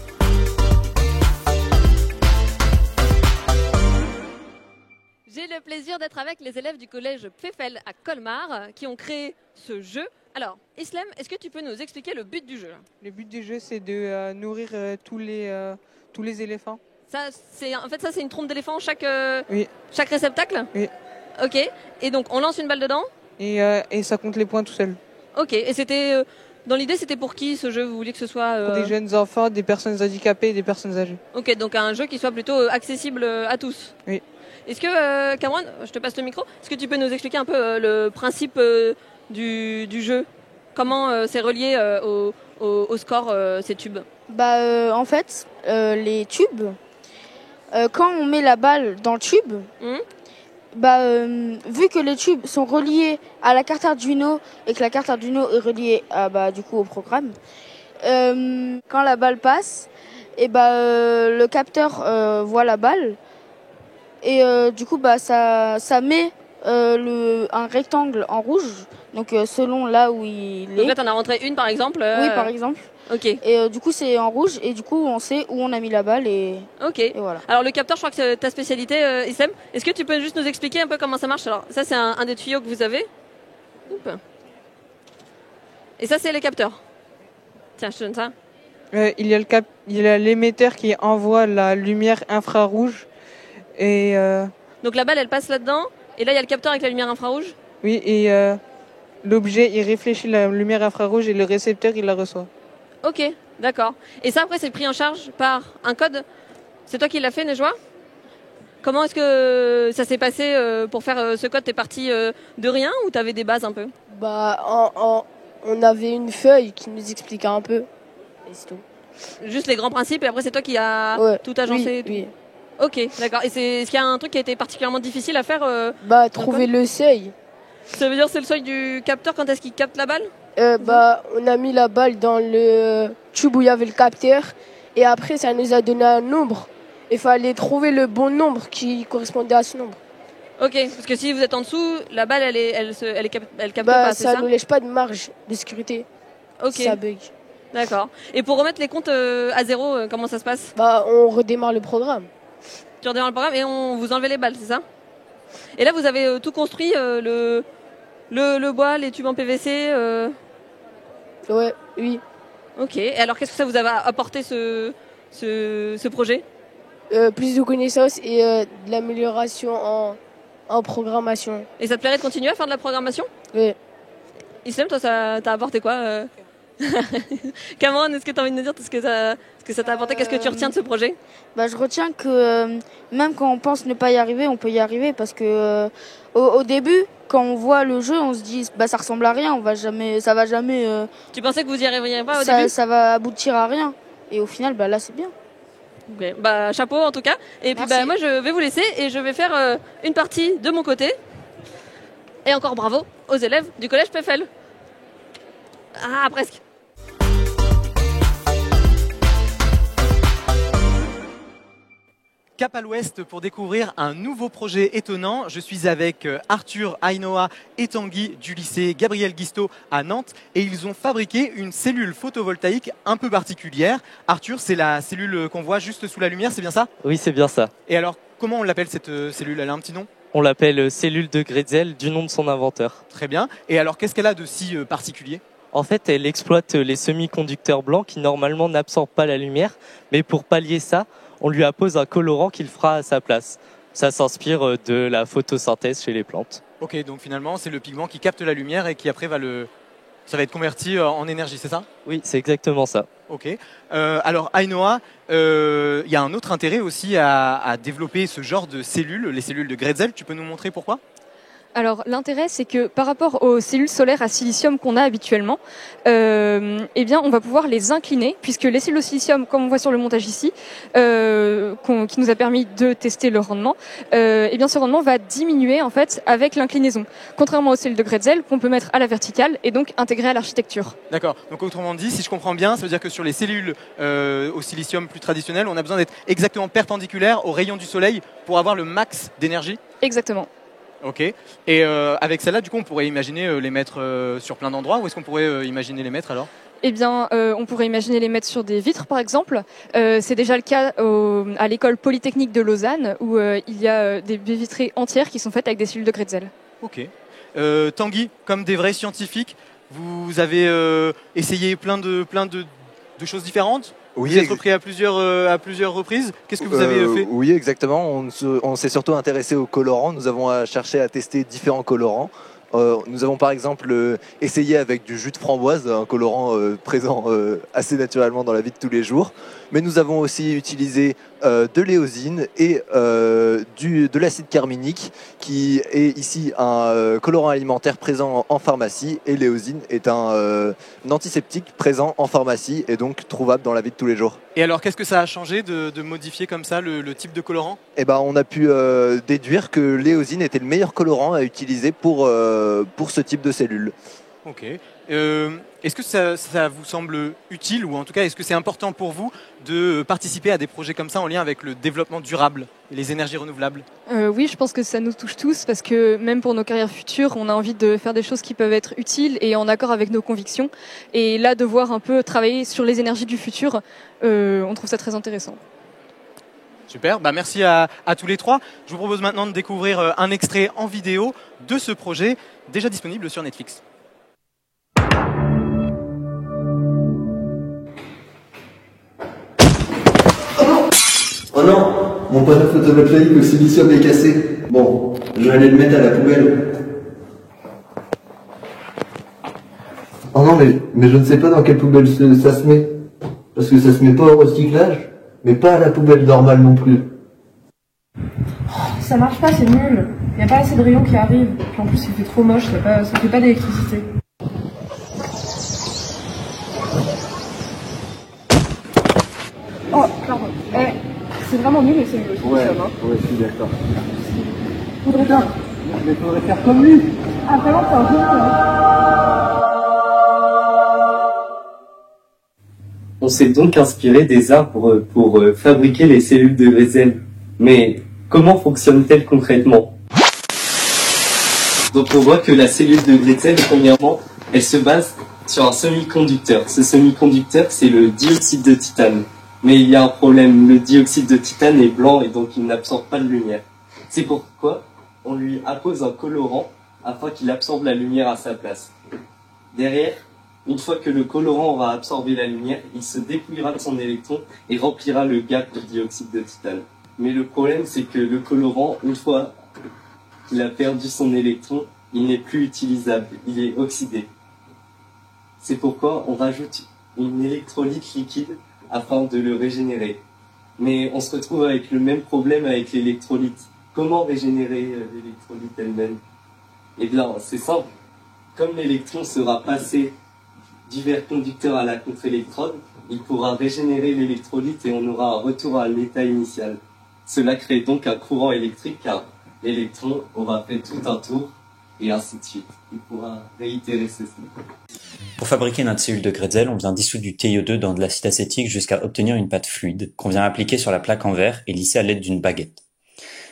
J'ai le plaisir d'être avec les élèves du collège Pfeffel à Colmar qui ont créé ce jeu. Alors, Islam, est-ce que tu peux nous expliquer le but du jeu? Le but du jeu, c'est de nourrir tous les éléphants. Ça, c'est une trompe d'éléphant chaque chaque réceptacle? Oui. Ok. Et donc, on lance une balle dedans? Et ça compte les points tout seul. Ok. Et c'était... dans l'idée, c'était pour qui ce jeu? Vous vouliez que ce soit... Pour des jeunes enfants, des personnes handicapées et des personnes âgées. Ok, donc un jeu qui soit plutôt accessible à tous. Oui. Est-ce que, Cameron, je te passe le micro, est-ce que tu peux nous expliquer un peu le principe du jeu? Comment c'est relié au score, ces tubes? En fait, les tubes, quand on met la balle dans le tube, vu que les tubes sont reliés à la carte Arduino et que la carte Arduino est reliée au programme, quand la balle passe, le capteur voit la balle et ça met un rectangle en rouge, donc selon là où il est. Donc là, t'en as rentré une par exemple Oui, par exemple. Ok. Et du coup, c'est en rouge et du coup, on sait où on a mis la balle et. Ok. Et voilà. Alors le capteur, je crois que c'est ta spécialité, Issem. Est-ce que tu peux juste nous expliquer un peu comment ça marche? Alors ça, c'est un des tuyaux que vous avez. Oups. Et ça, c'est les capteurs. Tiens, je te donne ça. Il y a l'émetteur qui envoie la lumière infrarouge et. Donc la balle, elle passe là-dedans. Et là, il y a le capteur avec la lumière infrarouge. Oui, et l'objet, il réfléchit la lumière infrarouge et le récepteur, il la reçoit. Ok, d'accord. Et ça, après, c'est pris en charge par un code. C'est toi qui l'as fait, Nejwa? Comment est-ce que ça s'est passé pour faire ce code? T'es parti de rien ou t'avais des bases un peu? On avait une feuille qui nous expliquait un peu. Et c'est tout. Juste les grands principes et après, c'est toi qui as tout agencé? Oui. Ok, d'accord. Et est-ce qu'il y a un truc qui a été particulièrement difficile à faire? Trouver le seuil. Ça veut dire que c'est le seuil du capteur quand est-ce qu'il capte la balle? On a mis la balle dans le tube où il y avait le capteur et après ça nous a donné un nombre. Il fallait trouver le bon nombre qui correspondait à ce nombre. Ok, parce que si vous êtes en dessous, la balle elle capte pas, c'est ça? Ça nous laisse pas de marge de sécurité. Ok. Ça bug. D'accord. Et pour remettre les comptes à zéro, comment ça se passe? On redémarre le programme. Tu redémarres le programme et on vous enlève les balles, c'est ça? Et là, vous avez tout construit, le bois, les tubes en PVC Ouais, oui. Ok. Et alors, qu'est-ce que ça vous a apporté ce projet? Plus de connaissances et de l'amélioration en programmation. Et ça te plairait de continuer à faire de la programmation? Oui. Issem, toi, ça t'a apporté quoi Cameron, est-ce que tu as envie de nous dire ce que ça t'a apporté? Qu'est-ce que tu retiens de ce projet? Je retiens que même quand on pense ne pas y arriver, on peut y arriver parce que au début, quand on voit le jeu, on se dit ça ressemble à rien, ça va jamais. Tu pensais que vous y arriveriez pas au début? Ça va aboutir à rien. Et au final, là, c'est bien. Okay. Chapeau en tout cas. Et puis moi, je vais vous laisser et je vais faire une partie de mon côté. Et encore bravo aux élèves du collège Peffel. Ah, presque. Cap à l'ouest pour découvrir un nouveau projet étonnant. Je suis avec Arthur, Ainoa et Tanguy du lycée Gabriel Guisteau à Nantes et ils ont fabriqué une cellule photovoltaïque un peu particulière. Arthur, c'est la cellule qu'on voit juste sous la lumière, c'est bien ça? Oui, c'est bien ça. Et alors, comment on l'appelle cette cellule? Elle a un petit nom? On l'appelle cellule de Grätzel du nom de son inventeur. Très bien. Et alors, qu'est-ce qu'elle a de si particulier? En fait, elle exploite les semi-conducteurs blancs qui normalement n'absorbent pas la lumière, mais pour pallier ça, on lui appose un colorant qu'il fera à sa place. Ça s'inspire de la photosynthèse chez les plantes. Ok, donc finalement, c'est le pigment qui capte la lumière et qui après ça va être converti en énergie, c'est ça? Oui, c'est exactement ça. Ok. Alors, Ainoa, il y a un autre intérêt aussi à développer ce genre de cellules, les cellules de Grätzel. Tu peux nous montrer pourquoi? Alors l'intérêt, c'est que par rapport aux cellules solaires à silicium qu'on a habituellement, on va pouvoir les incliner, puisque les cellules au silicium, comme on voit sur le montage ici, qui nous a permis de tester le rendement, ce rendement va diminuer en fait avec l'inclinaison, contrairement aux cellules de Grätzel qu'on peut mettre à la verticale et donc intégrer à l'architecture. D'accord. Donc autrement dit, si je comprends bien, ça veut dire que sur les cellules au silicium plus traditionnelles, on a besoin d'être exactement perpendiculaire aux rayons du soleil pour avoir le max d'énergie? Exactement. Ok. Et avec celle-là, du coup, on pourrait imaginer les mettre sur plein d'endroits. Où est-ce qu'on pourrait imaginer les mettre alors? On pourrait imaginer les mettre sur des vitres, par exemple. C'est déjà le cas à l'école polytechnique de Lausanne, où il y a des baies vitrées entières qui sont faites avec des cellules de Grätzel. Ok. Tanguy, comme des vrais scientifiques, vous avez essayé plein de choses différentes? Oui, vous êtes repris à plusieurs reprises. Qu'est-ce que vous avez fait? Oui, exactement. On s'est surtout intéressé aux colorants. Nous avons cherché à tester différents colorants. Nous avons par exemple essayé avec du jus de framboise, un colorant présent assez naturellement dans la vie de tous les jours. Mais nous avons aussi utilisé de l'éosine et de l'acide carminique, qui est ici un colorant alimentaire présent en pharmacie. Et l'éosine est un antiseptique présent en pharmacie et donc trouvable dans la vie de tous les jours. Et alors, qu'est-ce que ça a changé de modifier comme ça le type de colorant? On a pu déduire que l'éosine était le meilleur colorant à utiliser pour ce type de cellule. Ok. Est-ce que ça vous semble utile, ou en tout cas est-ce que c'est important pour vous de participer à des projets comme ça en lien avec le développement durable et les énergies renouvelables? Oui, je pense que ça nous touche tous parce que même pour nos carrières futures, on a envie de faire des choses qui peuvent être utiles et en accord avec nos convictions. Et là, de voir un peu travailler sur les énergies du futur, on trouve ça très intéressant. Super, merci à tous les trois. Je vous propose maintenant de découvrir un extrait en vidéo de ce projet déjà disponible sur Netflix. Oh non, mon panneau photovoltaïque au silicium est cassé. Bon, je vais aller le mettre à la poubelle. Oh non, mais je ne sais pas dans quelle poubelle ça se met. Parce que ça se met pas au recyclage, mais pas à la poubelle normale non plus. Ça marche pas, c'est nul. Il n'y a pas assez de rayons qui arrivent. Puis en plus, il fait trop moche, ça fait pas d'électricité. Oh, pardon. C'est vraiment nul, c'est nul aussi. Ouais, je suis d'accord. Faudrait faire comme lui. Ah, vraiment, c'est un jeu. On s'est donc inspiré des arbres pour fabriquer les cellules de Grätzel. Mais comment fonctionnent-elles concrètement? Donc on voit que la cellule de Grätzel, premièrement, elle se base sur un semi-conducteur. Ce semi-conducteur, c'est le dioxyde de titane. Mais il y a un problème, le dioxyde de titane est blanc et donc il n'absorbe pas de lumière. C'est pourquoi on lui appose un colorant afin qu'il absorbe la lumière à sa place. Derrière, une fois que le colorant aura absorbé la lumière, il se dépouillera de son électron et remplira le gap du dioxyde de titane. Mais le problème, c'est que le colorant, une fois qu'il a perdu son électron, il n'est plus utilisable, il est oxydé. C'est pourquoi on rajoute une électrolyte liquide afin de le régénérer. Mais on se retrouve avec le même problème avec l'électrolyte. Comment régénérer l'électrolyte elle-même? Eh bien, c'est simple. Comme l'électron sera passé du verre conducteur à la contre-électrode, il pourra régénérer l'électrolyte et on aura un retour à l'état initial. Cela crée donc un courant électrique car l'électron aura fait tout un tour et ainsi de suite. Il pourra réitérer ceci. Pour fabriquer notre cellule de Grätzel, on vient dissoudre du TiO2 dans de l'acide acétique jusqu'à obtenir une pâte fluide qu'on vient appliquer sur la plaque en verre et lisser à l'aide d'une baguette.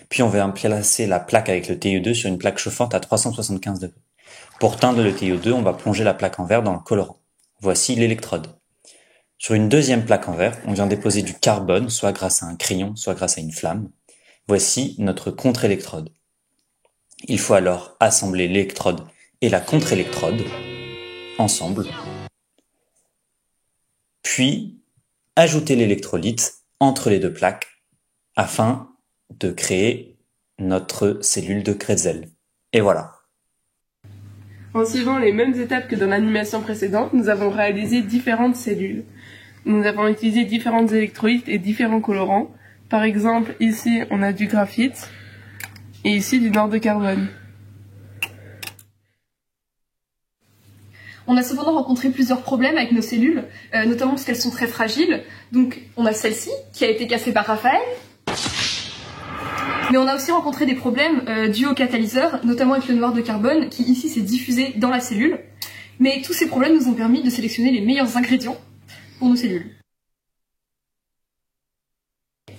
Puis on vient placer la plaque avec le TiO2 sur une plaque chauffante à 375 degrés. Pour teindre le TiO2, on va plonger la plaque en verre dans le colorant. Voici l'électrode. Sur une deuxième plaque en verre, on vient déposer du carbone, soit grâce à un crayon, soit grâce à une flamme. Voici notre contre-électrode. Il faut alors assembler l'électrode et la contre-électrode ensemble, puis ajouter l'électrolyte entre les deux plaques afin de créer notre cellule de Grätzel. Et voilà. En suivant les mêmes étapes que dans l'animation précédente, nous avons réalisé différentes cellules. Nous avons utilisé différentes électrolytes et différents colorants. Par exemple, ici, on a du graphite et ici du nord de carbone. On a cependant rencontré plusieurs problèmes avec nos cellules, notamment parce qu'elles sont très fragiles. Donc on a celle-ci qui a été cassée par Raphaël. Mais on a aussi rencontré des problèmes dus au catalyseur, notamment avec le noir de carbone qui ici s'est diffusé dans la cellule. Mais tous ces problèmes nous ont permis de sélectionner les meilleurs ingrédients pour nos cellules.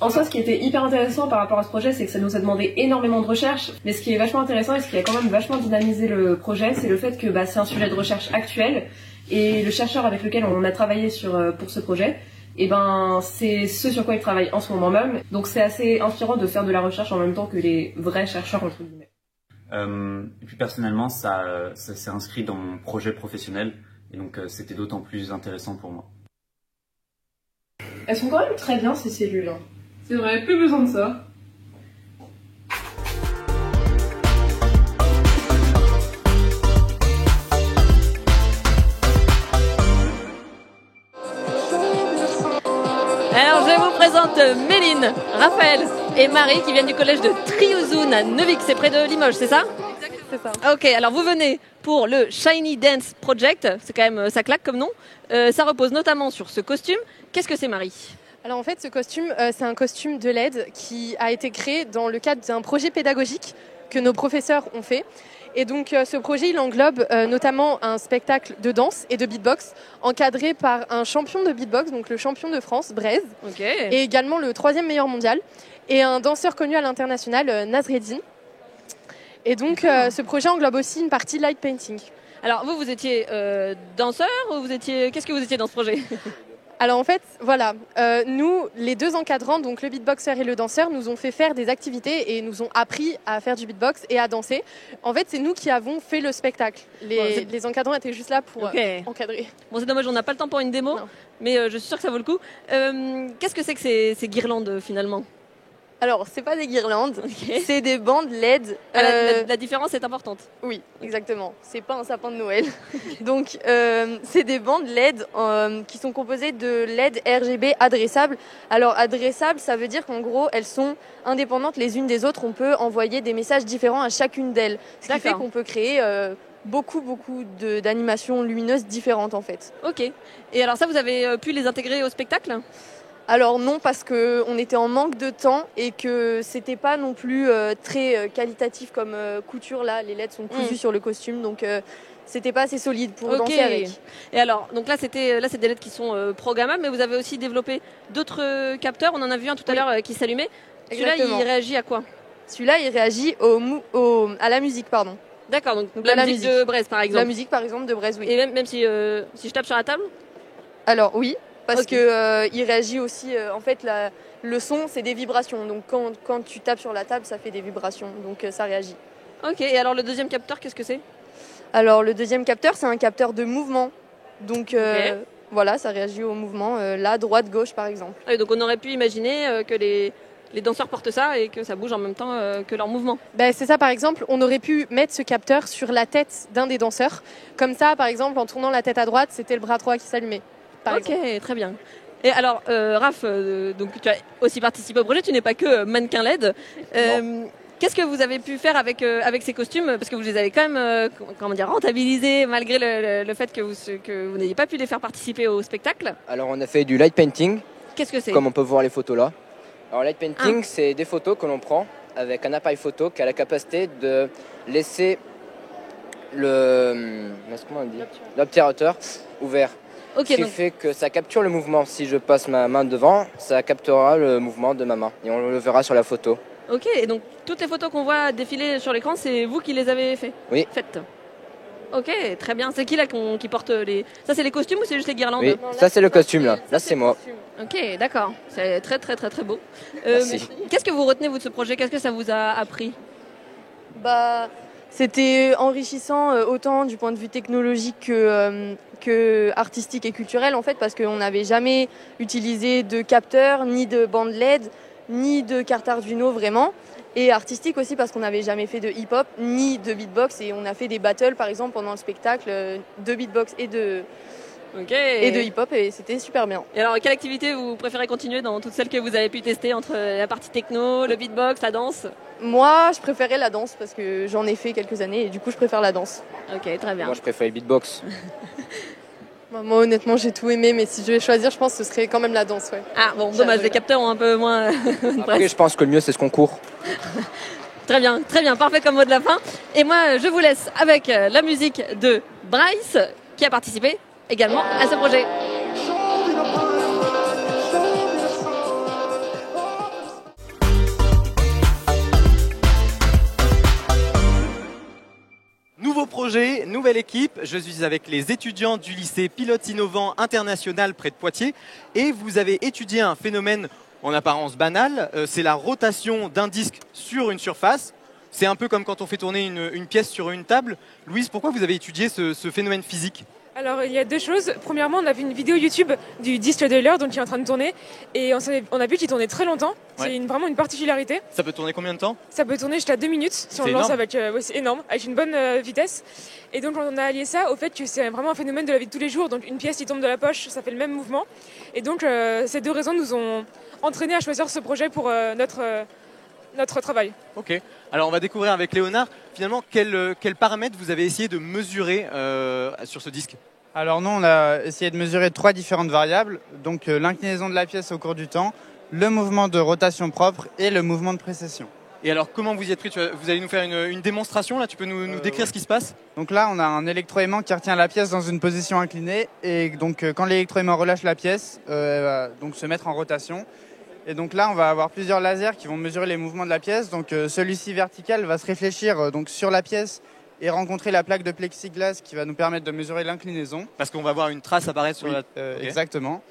En soi, ce qui était hyper intéressant par rapport à ce projet, c'est que ça nous a demandé énormément de recherche. Mais ce qui est vachement intéressant et ce qui a quand même vachement dynamisé le projet, c'est le fait que c'est un sujet de recherche actuel. Et le chercheur avec lequel on a travaillé pour ce projet, c'est ce sur quoi il travaille en ce moment même. Donc c'est assez inspirant de faire de la recherche en même temps que les vrais chercheurs, entre guillemets. Et puis personnellement, ça s'est inscrit dans mon projet professionnel. Et donc c'était d'autant plus intéressant pour moi. Elles sont quand même très bien, ces cellules. C'est vrai, plus besoin de ça. Alors je vous présente Méline, Raphaël et Marie qui viennent du collège de Triozoun à Neuvic, c'est près de Limoges, c'est ça? C'est ça. Ok, alors vous venez pour le Shiny Dance Project, c'est quand même, ça claque comme nom. Ça repose notamment sur ce costume. Qu'est-ce que c'est, Marie? Alors en fait, ce costume, c'est un costume de LED qui a été créé dans le cadre d'un projet pédagogique que nos professeurs ont fait. Et donc ce projet, il englobe notamment un spectacle de danse et de beatbox encadré par un champion de beatbox, donc le champion de France, Braise, et également le 3e meilleur mondial, et un danseur connu à l'international, Nasreddin. Et donc ce projet englobe aussi une partie light painting. Alors vous étiez danseur ou qu'est-ce que vous étiez dans ce projet? Alors en fait, voilà, nous, les 2 encadrants, donc le beatboxer et le danseur, nous ont fait faire des activités et nous ont appris à faire du beatbox et à danser. En fait, c'est nous qui avons fait le spectacle. Les encadrants étaient juste là pour encadrer. Bon, c'est dommage, on n'a pas le temps pour une démo, mais je suis sûre que ça vaut le coup. Qu'est-ce que c'est que ces guirlandes finalement? Alors, c'est pas des guirlandes, c'est des bandes LED. La différence est importante. Oui, exactement. C'est pas un sapin de Noël. Donc, c'est des bandes LED qui sont composées de LED RGB adressables. Alors, adressables, ça veut dire qu'en gros, elles sont indépendantes les unes des autres. On peut envoyer des messages différents à chacune d'elles. Ce qui fait qu'on peut créer beaucoup d'animations lumineuses différentes, en fait. Ok. Et alors ça, vous avez pu les intégrer au spectacle ? Alors non, parce qu'on était en manque de temps et que c'était pas non plus très qualitatif comme couture. Là, les LED sont cousus sur le costume, donc c'était pas assez solide pour danser avec. Et alors, donc là, c'est des LED qui sont programmables, mais vous avez aussi développé d'autres capteurs. On en a vu un tout à l'heure qui s'allumait. Celui-là, il réagit à quoi? Celui-là, il réagit à la musique, pardon. D'accord, donc la musique de Braise, par exemple. La musique, par exemple, de Braise, oui. Et même si je tape sur la table? Alors oui. Parce que il réagit aussi, en fait, le son, c'est des vibrations. Donc quand tu tapes sur la table, ça fait des vibrations. Donc ça réagit. Ok, et alors le deuxième capteur, qu'est-ce que c'est? Alors le deuxième capteur, c'est un capteur de mouvement. Donc voilà, ça réagit au mouvement, là, droite, gauche, par exemple. Ah oui, donc on aurait pu imaginer que les danseurs portent ça et que ça bouge en même temps que leur mouvement. Ben, c'est ça, par exemple, on aurait pu mettre ce capteur sur la tête d'un des danseurs. Comme ça, par exemple, en tournant la tête à droite, c'était le bras droit qui s'allumait. Ok, très bien. Et alors, Raph, donc tu as aussi participé au projet, tu n'es pas que mannequin LED. Qu'est-ce que vous avez pu faire avec ces costumes? Parce que vous les avez quand même rentabilisés malgré le fait que vous n'ayez pas pu les faire participer au spectacle. Alors on a fait du light painting. Qu'est-ce que c'est? Comme on peut voir les photos là. Alors light painting, c'est des photos que l'on prend avec un appareil photo qui a la capacité de laisser l'obturateur ouvert. Ce qui fait que ça capture le mouvement. Si je passe ma main devant, ça capturera le mouvement de ma main et on le verra sur la photo. Ok, et donc toutes les photos qu'on voit défiler sur l'écran, c'est vous qui les avez faites? Oui. Faites. Ok, très bien. C'est qui là qui porte les... Ça c'est les costumes ou c'est juste les guirlandes? Oui, ça c'est le costume là. Là c'est moi. Ok, d'accord. C'est très très très très beau. Merci. Qu'est-ce que vous retenez vous de ce projet? Qu'est-ce que ça vous a appris? C'était enrichissant autant du point de vue technologique que artistique et culturel en fait, parce qu'on n'avait jamais utilisé de capteurs, ni de bande LED, ni de carte Arduino vraiment. Et artistique aussi parce qu'on n'avait jamais fait de hip-hop, ni de beatbox. Et on a fait des battles par exemple pendant le spectacle de beatbox et de hip-hop et c'était super bien. Et alors, quelle activité vous préférez continuer dans toutes celles que vous avez pu tester entre la partie techno, le beatbox, la danse? Moi, je préférais la danse parce que j'en ai fait quelques années et du coup, je préfère la danse. Ok, très bien. Moi, je préfère le beatbox. Moi, honnêtement, j'ai tout aimé, mais si je vais choisir, je pense que ce serait quand même la danse. Ouais. Ah bon, dommage, les capteurs ont un peu moins... Après, je pense que le mieux, c'est ce concours. Très bien, parfait comme mot de la fin. Et moi, je vous laisse avec la musique de Bryce, qui a participé également à ce projet. Nouveau projet, nouvelle équipe. Je suis avec les étudiants du lycée Pilotes Innovants International près de Poitiers. Et vous avez étudié un phénomène en apparence banal. C'est la rotation d'un disque sur une surface. C'est un peu comme quand on fait tourner une pièce sur une table. Louise, pourquoi vous avez étudié ce phénomène physique ? Alors il y a deux choses. Premièrement, on a vu une vidéo YouTube du disque de l'heure donc qui est en train de tourner et on a vu qu'il tournait très longtemps. Ouais. C'est vraiment une particularité. Ça peut tourner combien de temps ? Ça peut tourner jusqu'à 2 minutes si on le lance avec c'est énorme, avec une bonne vitesse. Et donc on a allié ça au fait que c'est vraiment un phénomène de la vie de tous les jours. Donc une pièce qui tombe de la poche, ça fait le même mouvement. Et donc ces deux raisons nous ont entraînés à choisir ce projet pour notre travail. Ok. Alors on va découvrir avec Léonard, finalement, quels paramètres vous avez essayé de mesurer sur ce disque ? Alors nous, on a essayé de mesurer 3 différentes variables, donc l'inclinaison de la pièce au cours du temps, le mouvement de rotation propre et le mouvement de précession. Et alors, comment vous y êtes pris? Vous allez nous faire une démonstration, là? Tu peux nous décrire ce qui se passe? Donc là, on a un électroaimant qui retient la pièce dans une position inclinée. Et donc, quand l'électroaimant relâche la pièce, elle va donc se mettre en rotation. Et donc là, on va avoir plusieurs lasers qui vont mesurer les mouvements de la pièce. Donc celui-ci vertical va se réfléchir donc sur la pièce et rencontrer la plaque de plexiglas qui va nous permettre de mesurer l'inclinaison. Parce qu'on va voir une trace apparaître sur la... Okay. Exactement.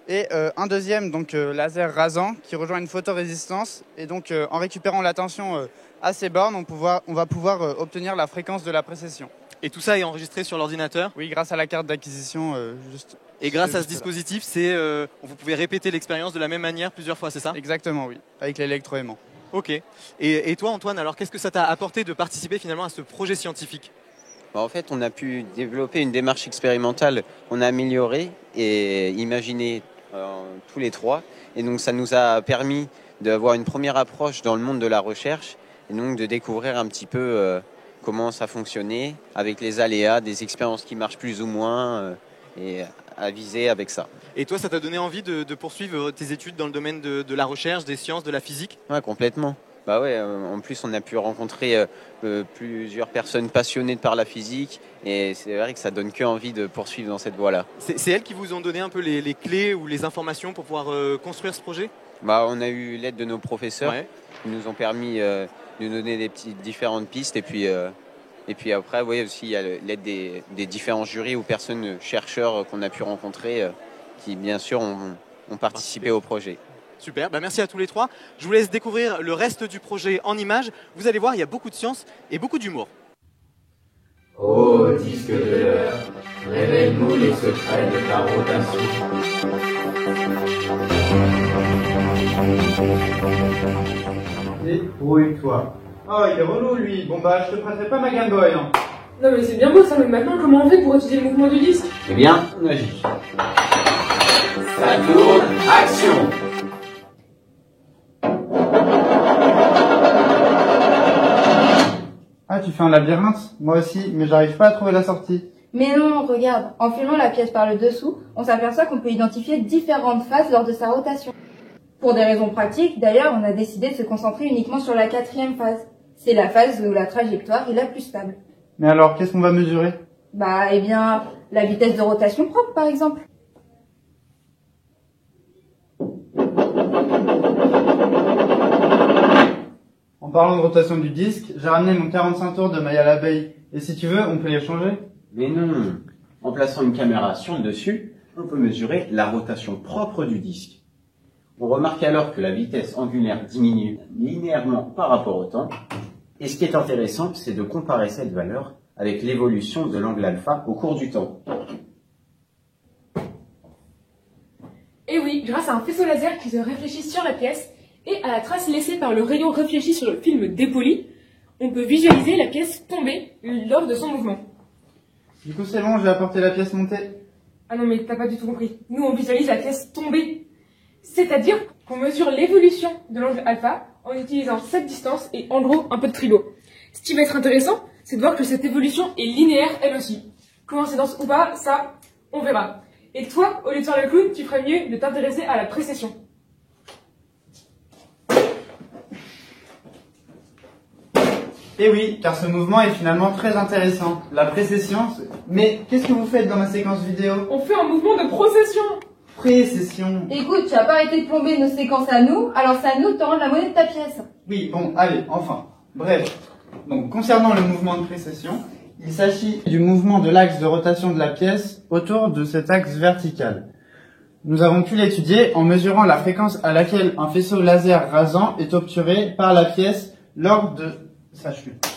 Et un deuxième laser rasant qui rejoint une photorésistance. Et donc en récupérant la tension à ces bornes, on va pouvoir obtenir la fréquence de la précession. Et tout ça est enregistré sur l'ordinateur? Oui, grâce à la carte d'acquisition. Et grâce à ce dispositif, vous pouvez répéter l'expérience de la même manière plusieurs fois, c'est ça? Exactement, oui, avec l'électroaimant. Ok. Et toi, Antoine, alors qu'est-ce que ça t'a apporté de participer finalement à ce projet scientifique? En fait, on a pu développer une démarche expérimentale qu'on a améliorée et imaginée tous les trois. Et donc, ça nous a permis d'avoir une première approche dans le monde de la recherche et donc de découvrir un petit peu comment ça fonctionnait avec les aléas, des expériences qui marchent plus ou moins et à viser avec ça. Et toi, ça t'a donné envie de poursuivre tes études dans le domaine de la recherche, des sciences, de la physique? Ouais, complètement. Bah ouais, en plus on a pu rencontrer plusieurs personnes passionnées par la physique et c'est vrai que ça donne que envie de poursuivre dans cette voie-là. C'est elles qui vous ont donné un peu les clés ou les informations pour pouvoir construire ce projet? Bah on a eu l'aide de nos professeurs qui nous ont permis de nous donner des différentes pistes et puis après aussi il y a l'aide des différents jurys ou personnes chercheurs qu'on a pu rencontrer qui bien sûr ont participé au projet. Super, merci à tous les trois. Je vous laisse découvrir le reste du projet en images. Vous allez voir, il y a beaucoup de science et beaucoup d'humour. Ô disque de l'heure, révèle-nous les secrets de ta rotation. Débrouille-toi. Oh, il est relou lui. Bon bah, je te prêterai pas ma Game Boy, non? Non mais c'est bien beau ça, mais maintenant comment on fait pour étudier le mouvement du disque? Eh bien, on agit. Ça tourne, action! Ah, tu fais un labyrinthe? Moi aussi, mais j'arrive pas à trouver la sortie. Mais non, regarde, en filmant la pièce par le dessous, on s'aperçoit qu'on peut identifier différentes phases lors de sa rotation. Pour des raisons pratiques, d'ailleurs, on a décidé de se concentrer uniquement sur la 4e phase. C'est la phase où la trajectoire est la plus stable. Mais alors, qu'est-ce qu'on va mesurer? Eh bien, la vitesse de rotation propre, par exemple. En parlant de rotation du disque, j'ai ramené mon 45 tours de maille à l'abeille. Et si tu veux, on peut les changer? Mais non. En plaçant une caméra sur le dessus, on peut mesurer la rotation propre du disque. On remarque alors que la vitesse angulaire diminue linéairement par rapport au temps. Et ce qui est intéressant, c'est de comparer cette valeur avec l'évolution de l'angle alpha au cours du temps. Et oui, grâce à un faisceau laser qui se réfléchit sur la pièce et à la trace laissée par le rayon réfléchi sur le film dépoli, on peut visualiser la pièce tomber lors de son mouvement. Du coup c'est bon, je vais apporter la pièce montée. Ah non mais t'as pas du tout compris. Nous on visualise la pièce tomber. C'est-à-dire qu'on mesure l'évolution de l'angle alpha en utilisant cette distance et en gros un peu de trigo. Ce qui va être intéressant, c'est de voir que cette évolution est linéaire elle aussi. Coïncidence ou pas, ça, on verra. Et toi, au lieu de faire le clown, tu ferais mieux de t'intéresser à la précession. Et oui, car ce mouvement est finalement très intéressant. La précession, mais qu'est-ce que vous faites dans ma séquence vidéo? On fait un mouvement de procession. Précession. Écoute, tu as pas arrêté de plomber nos séquences à nous, alors c'est à nous de te rendre la monnaie de ta pièce. Oui, bon, allez, enfin. Bref. Donc, concernant le mouvement de précession, il s'agit du mouvement de l'axe de rotation de la pièce autour de cet axe vertical. Nous avons pu l'étudier en mesurant la fréquence à laquelle un faisceau laser rasant est obturé par la pièce lors de sa chute.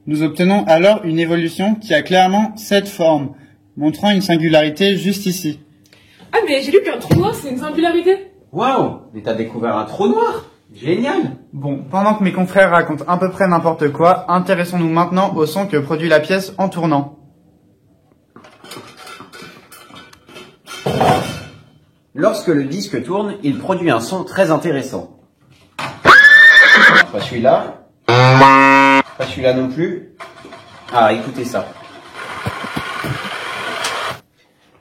Nous obtenons alors une évolution qui a clairement cette forme, montrant une singularité juste ici. Ah mais j'ai lu qu'un trou noir c'est une singularité. Waouh, mais t'as découvert un trou noir. Génial. Bon, pendant que mes confrères racontent à peu près n'importe quoi, intéressons-nous maintenant au son que produit la pièce en tournant. Lorsque le disque tourne, il produit un son très intéressant. Pas celui-là. Pas celui-là non plus. Ah, écoutez ça.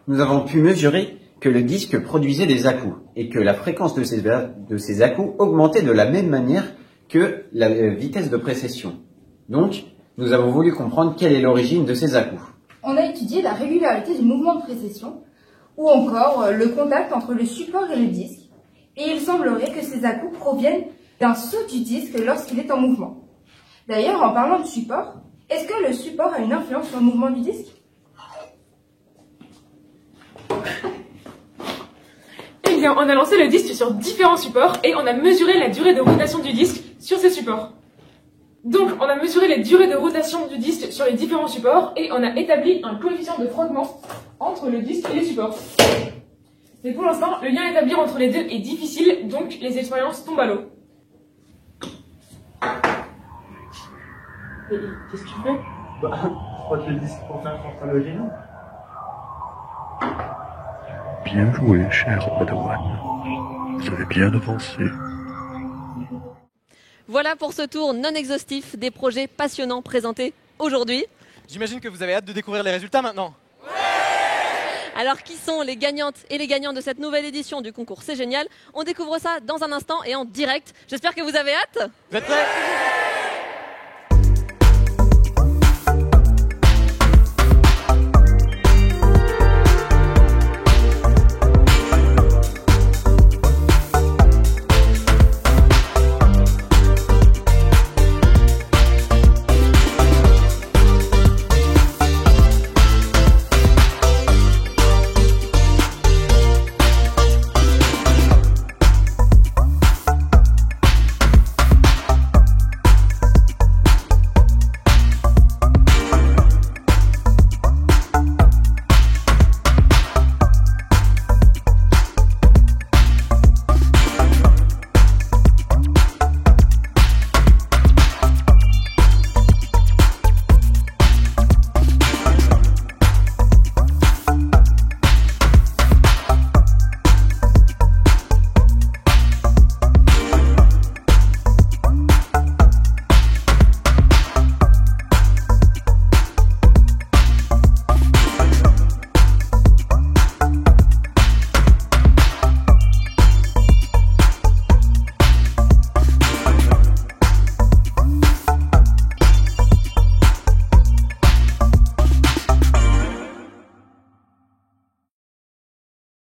Nous avons pu mesurer que le disque produisait des à-coups et que la fréquence de ces à-coups augmentait de la même manière que la vitesse de précession. Donc, nous avons voulu comprendre quelle est l'origine de ces à-coups. On a étudié la régularité du mouvement de précession ou encore le contact entre le support et le disque. Et il semblerait que ces à-coups proviennent d'un saut du disque lorsqu'il est en mouvement. D'ailleurs, en parlant de support, est-ce que le support a une influence sur le mouvement du disque? Eh bien, on a lancé le disque sur différents supports et on a mesuré la durée de rotation du disque sur ces supports. Donc, on a mesuré les durées de rotation du disque sur les différents supports et on a établi un coefficient de frottement entre le disque et les supports. Mais pour l'instant, le lien établi entre les deux est difficile, donc les expériences tombent à l'eau. Qu'est-ce que tu fais? Je frotte le disque pour faire contre l'halogène. Bien joué, cher Padawan. Vous avez bien avancé. Voilà pour ce tour non exhaustif des projets passionnants présentés aujourd'hui. J'imagine que vous avez hâte de découvrir les résultats maintenant. Alors, qui sont les gagnantes et les gagnants de cette nouvelle édition du concours C'est Génial? On découvre ça dans un instant et en direct. J'espère que vous avez hâte. Vous êtes prêts?